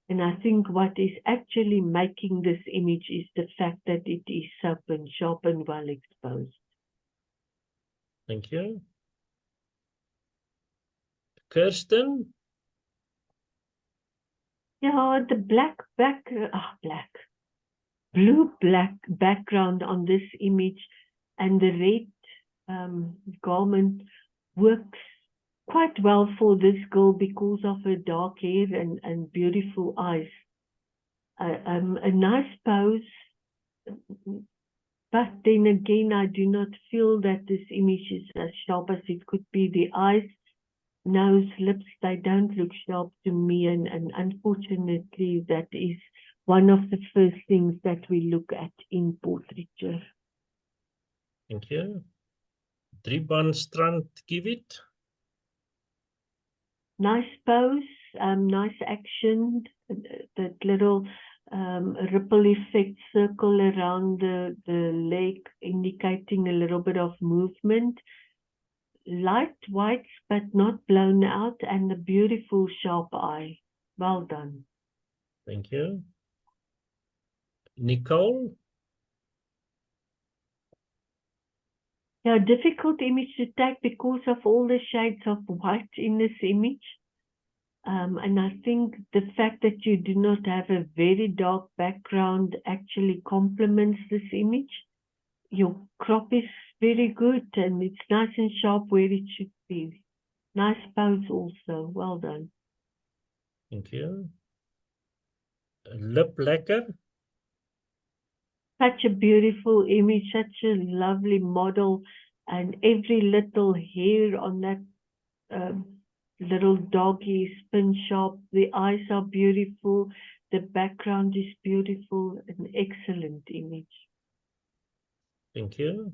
And I think what is actually making this image is the fact that it is so pin sharp and well exposed. Thank you. Kirsten. Yeah, the blue-black background on this image and the red garment works quite well for this girl because of her dark hair and beautiful eyes. A nice pose, but then again, I do not feel that this image is as sharp as it could be. The eyes, nose, lips, they don't look sharp to me, and unfortunately that is one of the first things that we look at in portraiture. Thank you. Drieband strand, give it. Nice pose, nice action, that little ripple effect circle around the lake, indicating a little bit of movement. Light whites, but not blown out, and a beautiful sharp eye. Well done. Thank you. Nicole? Yeah, difficult image to take because of all the shades of white in this image. And I think the fact that you do not have a very dark background actually complements this image. Your crop is very good and it's nice and sharp where it should be. Nice pose also. Well done. Thank you. Lip lekker? Such a beautiful image, such a lovely model, and every little hair on that little doggy is pin sharp. The eyes are beautiful. The background is beautiful. An excellent image. Thank you.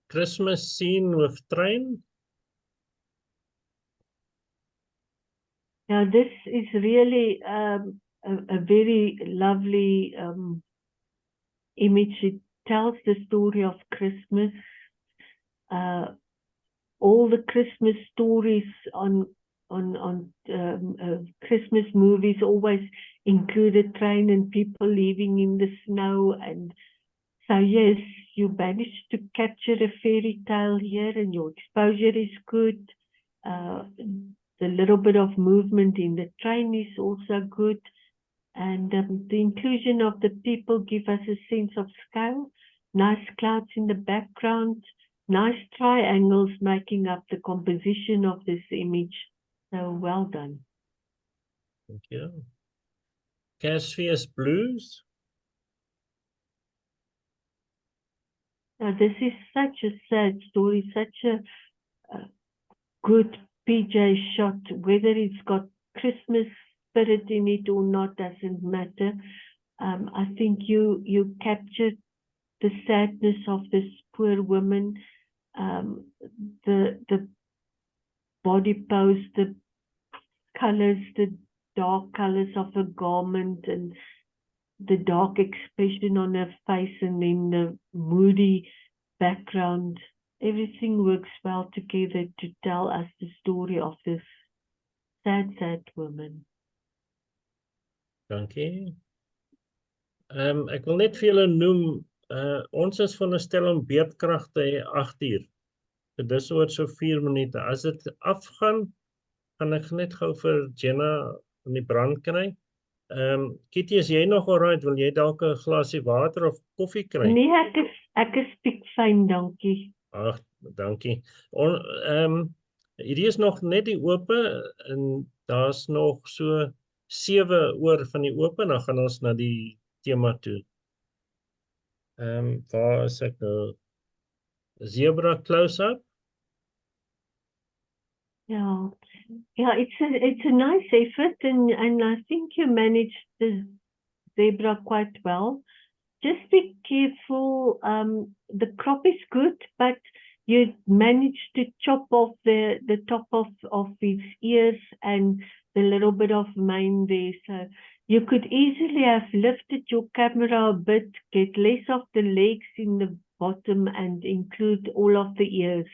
Christmas scene with train? Now this is really a very lovely image. It tells the story of Christmas. All the Christmas stories on Christmas movies always include a train and people living in the snow, and so yes, you managed to capture a fairy tale here, and your exposure is good. The little bit of movement in the train is also good, and the inclusion of the people give us a sense of scale. Nice clouds in the background, nice triangles making up the composition of this image. So well done. Thank you. Kersfees blues? Now this is such a sad story, such a good PJ shot. Whether it's got Christmas spirit in it or not doesn't matter. I think you captured the sadness of this poor woman, the body pose, the colors, the dark colors of her garment, and the dark expression on her face, and then the moody background. Everything works well together to tell us the story of this sad woman. Dankie. Ek wil net vir julle noem, ons is veronderstel om beerdkrag te hê 8 uur. So dis oor so 4 minute. As dit afgaan, gaan ek net gou vir Jenna in die brand kry. Kitty, is jy nog alright? Wil jy dalk 'n glasie water of koffie kry? Nee, ek is piekfyn, dankie. Ag, dankie. Hierdie is nog net die ope en daar's nog so 7 oor van die ope, dan gaan ons na die tema toe. Waar is ek nou? Zebra close-up? Yeah, it's a nice effort, and I think you managed the zebra quite well. Just be careful. The crop is good, but you managed to chop off the top of its ears and the little bit of mane there. So you could easily have lifted your camera a bit, get less of the legs in the bottom and include all of the ears.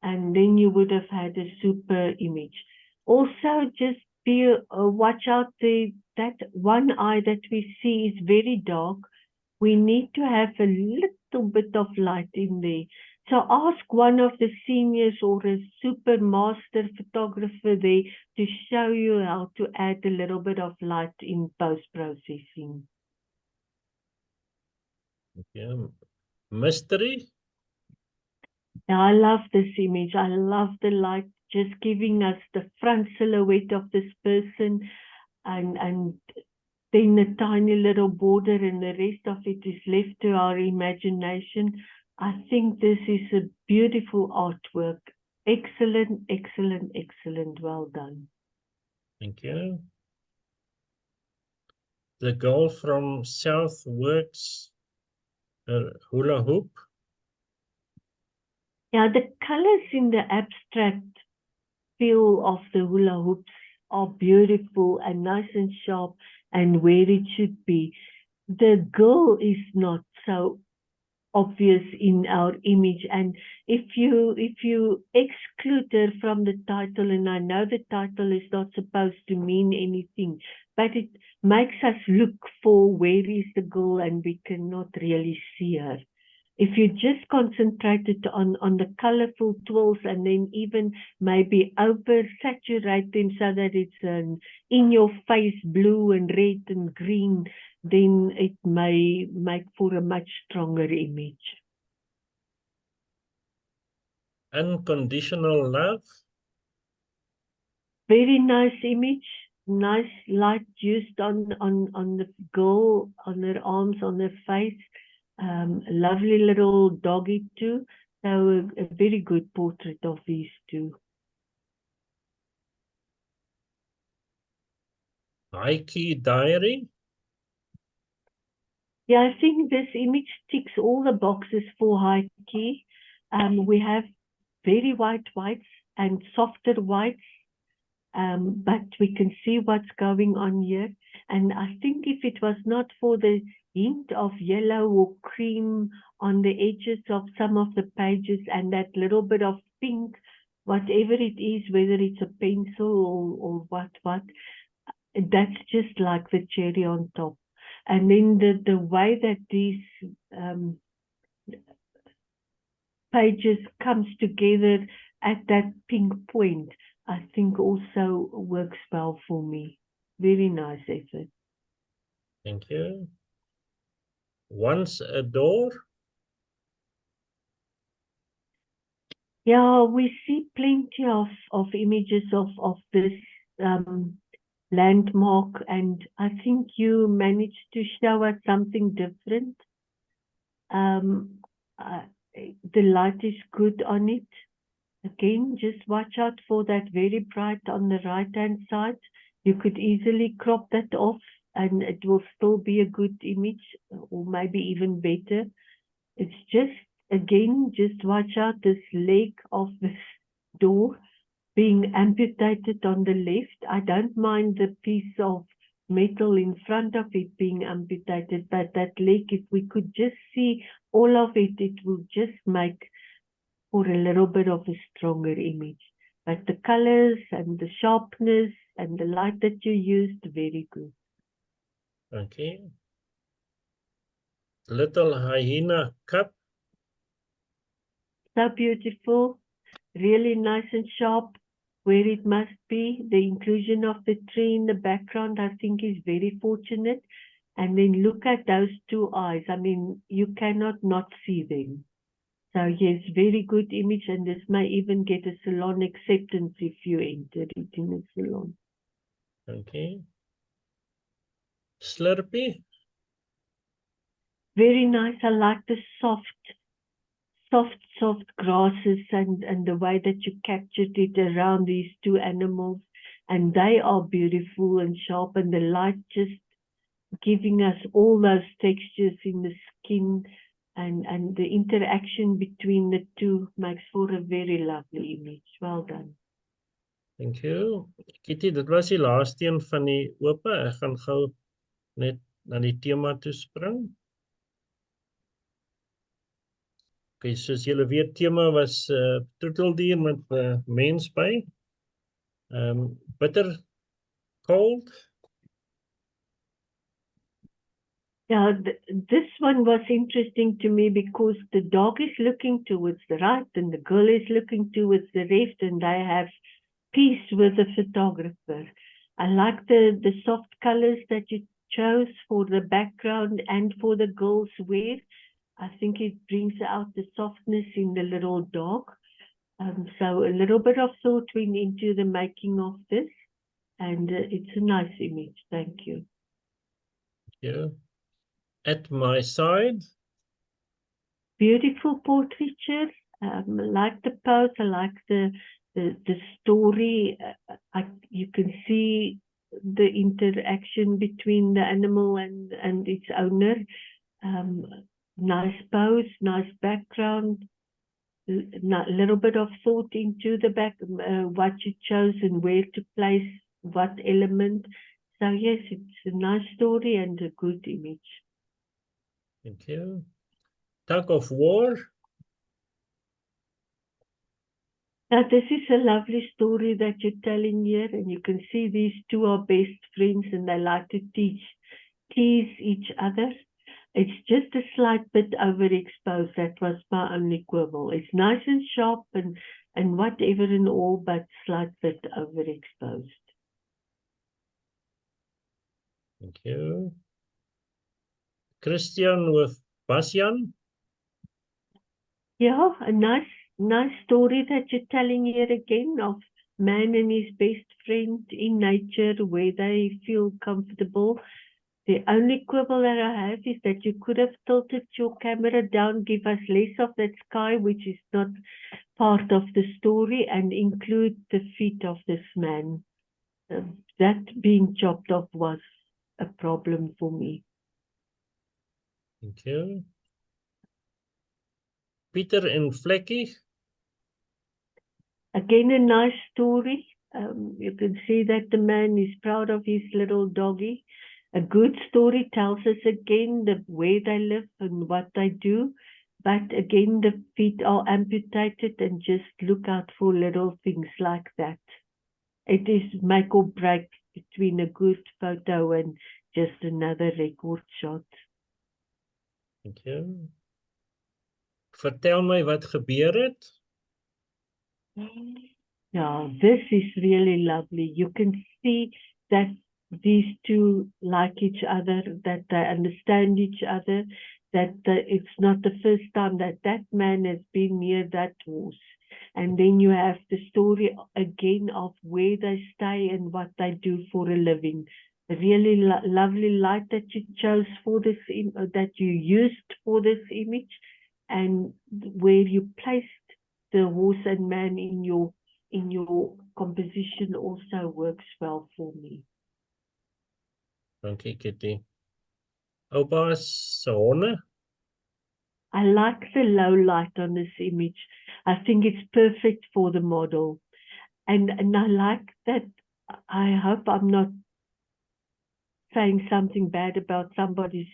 And then you would have had a super image. Also, just watch out, that one eye that we see is very dark. We need to have a little bit of light in there. So ask one of the seniors or a super master photographer there to show you how to add a little bit of light in post-processing. Okay. Mystery? Now, I love this image. I love the light just giving us the front silhouette of this person, and then a tiny little border, and the rest of it is left to our imagination. I think this is a beautiful artwork. Excellent, excellent, excellent. Well done. Thank you. The girl from South works her hula hoop. Yeah, the colors in the abstract feel of the hula hoops are beautiful and nice and sharp and where it should be. The girl is not so obvious in our image, and if you exclude her from the title, and I know the title is not supposed to mean anything, but it makes us look for where is the girl and we cannot really see her. If you just concentrated on the colorful twirls and then even maybe oversaturate them so that it's an in your face blue and red and green, then it may make for a much stronger image. Unconditional love. Very nice image. Nice light used on the girl, on her arms, on her face. Lovely little doggy too. So a very good portrait of these two. Nike diary. Yeah, I think this image ticks all the boxes for high key. We have very white whites and softer whites, but we can see what's going on here. And I think if it was not for the hint of yellow or cream on the edges of some of the pages and that little bit of pink, whatever it is, whether it's a pencil or what, that's just like the cherry on top. And then the way that these pages comes together at that pink point, I think also works well for me. Very nice effort. Thank you. Once a door. Yeah, we see plenty of images of this landmark, and I think you managed to show us something different. The light is good on it. Again, just watch out for that very bright on the right-hand side. You could easily crop that off and it will still be a good image, or maybe even better. It's just, again, just watch out this leg of this door being amputated on the left. I don't mind the piece of metal in front of it being amputated, but that leg, if we could just see all of it, it will just make for a little bit of a stronger image. But the colors and the sharpness and the light that you used, very good. Okay. Little hyena cup. So beautiful, really nice and sharp where it must be. The inclusion of the tree in the background, I think, is very fortunate. And then look at those two eyes. I mean, you cannot not see them. So yes, very good image, and this may even get a salon acceptance if you enter it in a salon. Okay. Slurpee. Very nice. I like the soft grasses and the way that you captured it around these two animals. And they are beautiful and sharp, and the light just giving us all those textures in the skin. And the interaction between the two makes for a very lovely image. Well done. Thank you. Kitty, dit was die laaste een van die ope. Ek gaan gou net na die tema toe spring. Okay, soos julle weet, tema was troeteldier met mens by. Bitter cold. Yeah, this one was interesting to me because the dog is looking towards the right and the girl is looking towards the left, and they have peace with the photographer. I like the soft colors that you chose for the background and for the girl's wear. I think it brings out the softness in the little dog. So a little bit of thought went into the making of this, and it's a nice image. Thank you. Yeah. At my side. Beautiful portraiture. I like the pose. I like the story. You can see the interaction between the animal and its owner. Nice pose, nice background. A little bit of thought into the back, what you chose and where to place what element. So yes, it's a nice story and a good image. Thank you. Tug of war. Now, this is a lovely story that you're telling here, and you can see these two are best friends and they like to tease each other. It's just a slight bit overexposed. That was my only quibble. It's nice and sharp and whatever and all, but slight bit overexposed. Thank you. Christian with Bastian. Yeah, a nice story that you're telling here again of man and his best friend in nature where they feel comfortable. The only quibble that I have is that you could have tilted your camera down, give us less of that sky, which is not part of the story, and include the feet of this man. That being chopped off was a problem for me. Thank you. Peter and Vlekkie. Again, a nice story. You can see that the man is proud of his little doggy. A good story tells us again the way they live and what they do. But again, the feet are amputated and just look out for little things like that. It is make or break between a good photo and just another record shot. Thank you. Vertel my wat gebeur het. Yeah, this is really lovely. You can see that these two like each other, that they understand each other, that it's not the first time that that man has been near that horse. And then you have the story again of where they stay and what they do for a living. A really lovely light that you chose for this, that you used for this image, and where you placed the horse and man in your composition also works well for me. Dankie, Kitty. Oupa's se honde. I like the low light on this image. I think it's perfect for the model. And I like that. I hope I'm not saying something bad about somebody's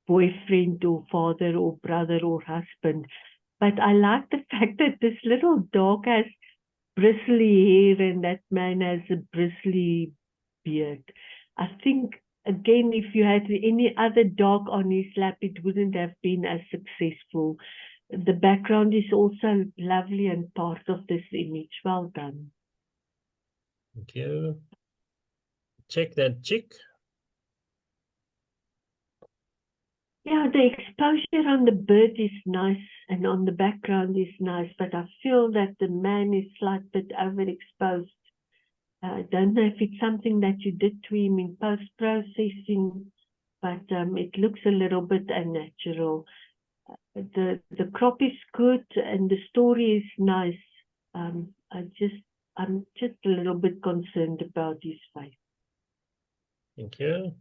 boyfriend or father or brother or husband. But I like the fact that this little dog has bristly hair and that man has a bristly beard. I think, again, if you had any other dog on his lap, it wouldn't have been as successful. The background is also lovely and part of this image. Well done. Thank you. Check that chick. Yeah, the exposure on the bird is nice and on the background is nice, but I feel that the man is slightly bit overexposed. I don't know if it's something that you did to him in post-processing, but it looks a little bit unnatural. The crop is good and the story is nice. I'm just a little bit concerned about his face. Thank you.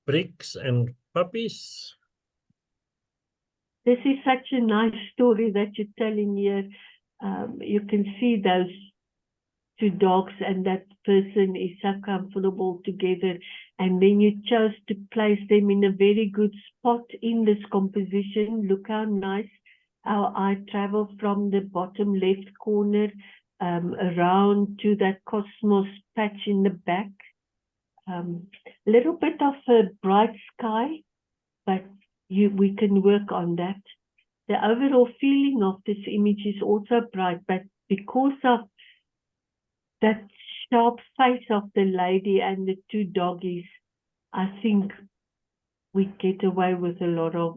Bricks and puppies. This is such a nice story that you're telling here. You can see those two dogs and that person is so comfortable together, and then you chose to place them in a very good spot in this composition. Look how nice our eye traveled from the bottom left corner around to that cosmos patch in the back. Little bit of a bright sky, but we can work on that. The overall feeling of this image is also bright, but because of that sharp face of the lady and the two doggies, I think you get away with a lot of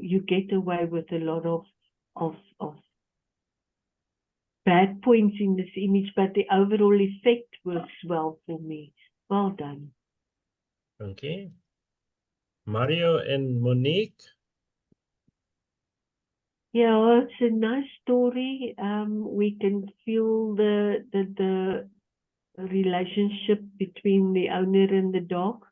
bad points in this image, but the overall effect works well for me. Well done. Okay. Mario and Monique. Yeah, it's a nice story. We can feel the relationship between the owner and the dog.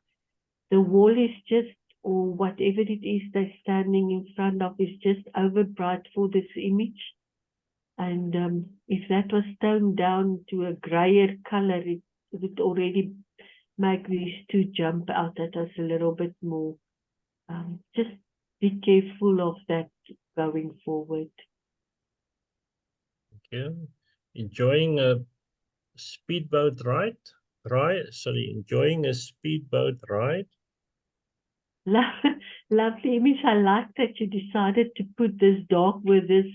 The wall is just, or whatever it is they're standing in front of, is just over bright for this image. And if that was toned down to a grayer color, would already make these two jump out at us a little bit more. Just be careful of that going forward. Thank you. Enjoying a speedboat ride? Enjoying a speedboat ride. Lovely image. I like that you decided to put this dog with this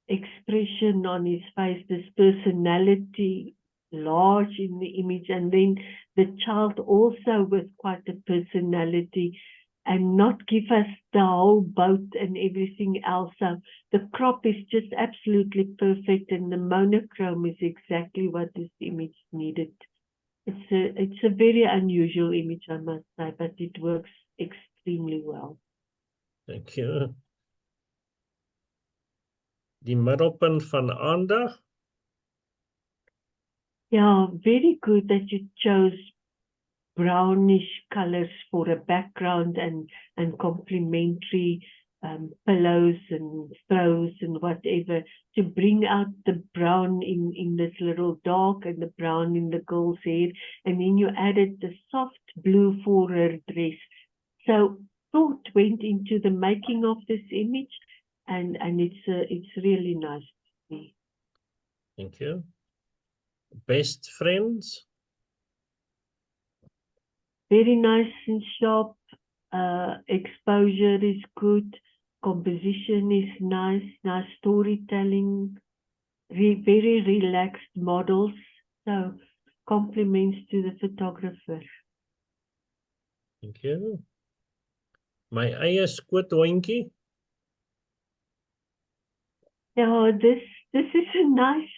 expression on his face, this personality large in the image, and then the child also with quite a personality, and not give us the whole boat and everything else. So the crop is just absolutely perfect, and the monochrome is exactly what this image needed. It's a very unusual image, I must say, but it works extremely well. Thank you. Die middelpunt van aandag. Yeah, very good that you chose brownish colors for a background and complementary pillows and throws and whatever to bring out the brown in this little dog and the brown in the girl's hair, and then you added the soft blue for her dress. So thought went into the making of this image, and it's really nice to see. Thank you. Best friends. Very nice and sharp. Exposure is good. Composition is nice. Nice storytelling. Very relaxed models. So compliments to the photographer. Thank you. My eie skoothondjie. Yeah, this is a nice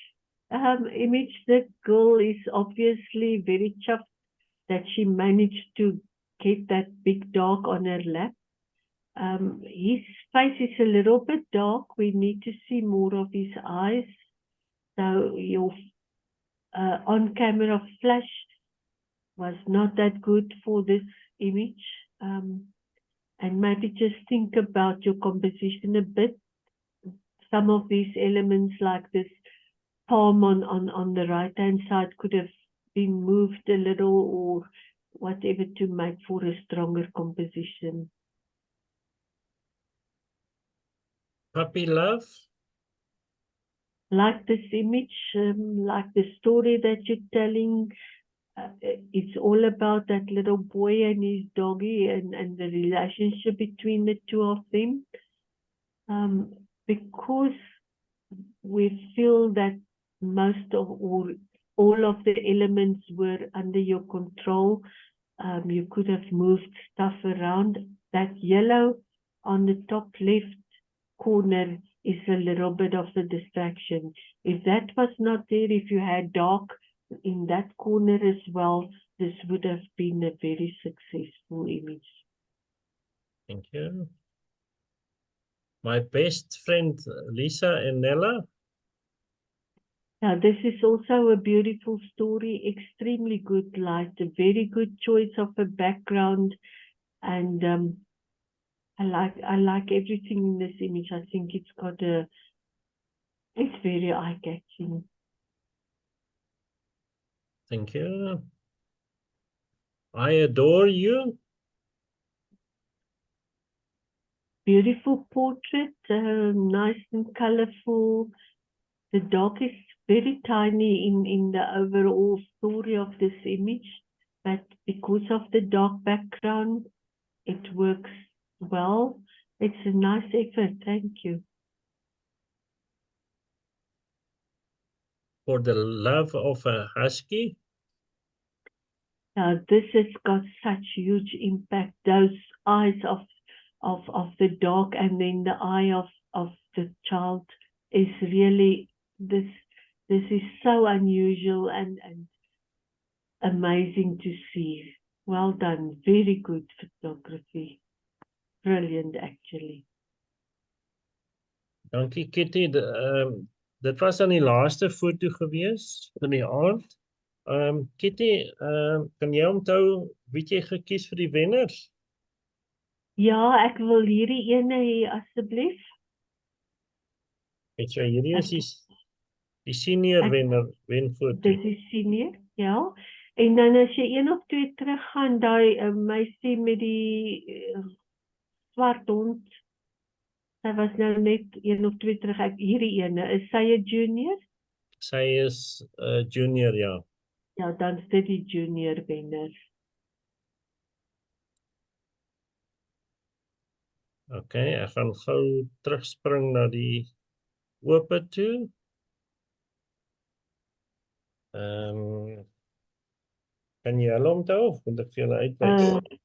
image. The girl is obviously very chuffed that she managed to get that big dog on her lap. His face is a little bit dark. We need to see more of his eyes. So your on-camera flash was not that good for this image. And maybe just think about your composition a bit. Some of these elements, like this palm on the right-hand side, could have been moved a little or whatever to make for a stronger composition. Puppy love. Like this image, like the story that you're telling, it's all about that little boy and his doggy and the relationship between the two of them. Because we feel that most of or all of the elements were under your control, you could have moved stuff around. That yellow on the top left corner is a little bit of a distraction. If that was not there, if you had dark in that corner as well, this would have been a very successful image. Thank you. My best friend, Lisa and Nella. Now, this is also a beautiful story, extremely good light, a very good choice of a background, and I like everything in this image. I think it's very eye-catching. Thank you. I adore you. Beautiful portrait, nice and colorful. The dog is very tiny in the overall story of this image, but because of the dark background, it works well. It's a nice effort. Thank you. For the love of a husky. Now, this has got such huge impact. Those eyes of the dog and then the eye of the child is really, this is so unusual and amazing to see. Well done. Very good photography. Brilliant, actually. Dankie, Kitty. Dit was dan die laaste foto gewees van die aand. Kitty, kan jy onthou wie jy gekies vir die wenners? Ja, ek wil hierdie ene hê asseblief. So hierdie is die senior wenner, wenfoto. Dis is senior, ja. En dan as jy 1 of 2 teruggaan, daai meisie met die swart hond, sy was nou net 1 of 2 terug, hierdie ene, is sy 'n junior? Sy is junior, ja. Ja, dan is dit die junior wenner. Okay, ek gaan gou terugspring na die ope toe. Kan jy hulle onthou of moet ek vir julle uitwys?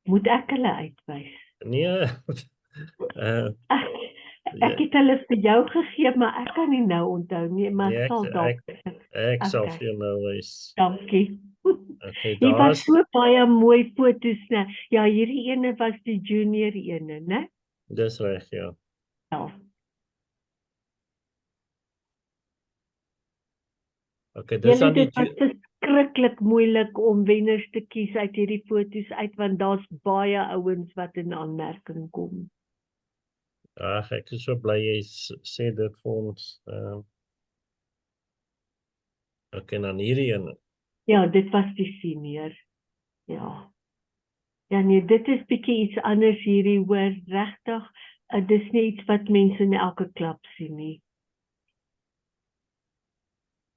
Moet ek hulle uitwys? Nee. Ek het hulle vir jou gegee, maar ek kan nie nou onthou nie, maar Nee, sal dalk. ek sal vir jou nou wys. Dankie. Okay, Hier was daar's so baie mooi foto's, né? Ja, hierdie ene was die junior ene, né? dis reg, ja. Ja. Okay, dis aan die Dit was verskriklik moeilik om wenners te kies uit hierdie foto's uit, want daar's baie ouens wat in aanmerking kom. Ag, ek is so bly jy sê dit vir ons. Okay, dan hierdie ene. Ja, dit was die senior. Ja. Ja nee, dit is bietjie iets anders hierdie, hoor, regtig. Dis nie iets wat mense in elke klub sien nie.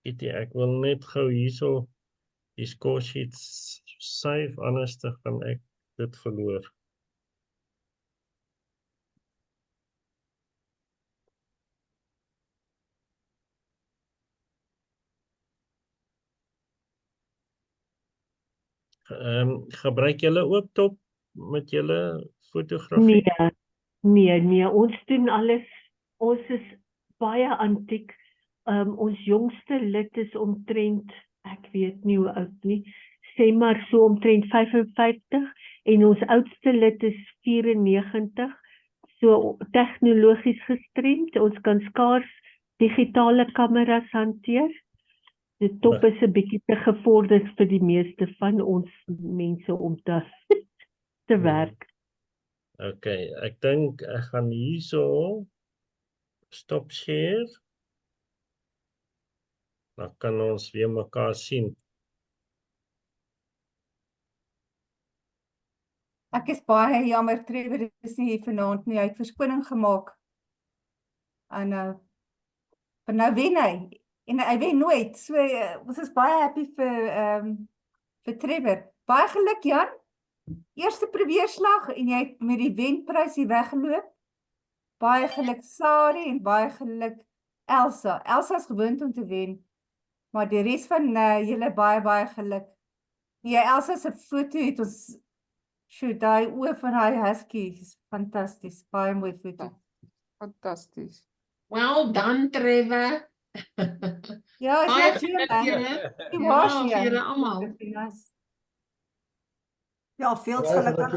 Kitty, ek wil net gou hierso die score sheets save, anders dan gaan ek dit verloor. Gebruik julle ook top met julle fotografie? Nee, ons doen alles, ons is baie antiek. Ons jongste lid is omtrent, ek weet nie hoe oud nie, sê maar so omtrent 55, en ons oudste lid is 94, so tegnologies gestremd, ons kan skaars digitale kameras hanteer. Die top is 'n bietjie te gevorderd vir die meeste van ons mense om te werk. Okay, ek dink ek gaan hierso stop share. Dan kan ons weer mekaar sien. Ek is baie jammer, Trevor is nie hier vanaand nie, hy het verskoning gemaak. En maar nou wen hy, en hy wen nooit, so ons is baie happy vir Trevor. Baie geluk, Jan. Eerste probeerslag en jy het met die wenprys hier weggeloop. Baie geluk, Sari, en baie geluk, Elsa. Elsa is gewoond om te wen, maar die res van julle baie geluk. Ja, Elsa se foto het ons, daai oë van haar husky, is fantasties, baie mooi foto. Fantasties. Well done, Trevor. Ja, is Baie net geluk julle. Die Ja, was vir julle almal. Ja, veel geluk aan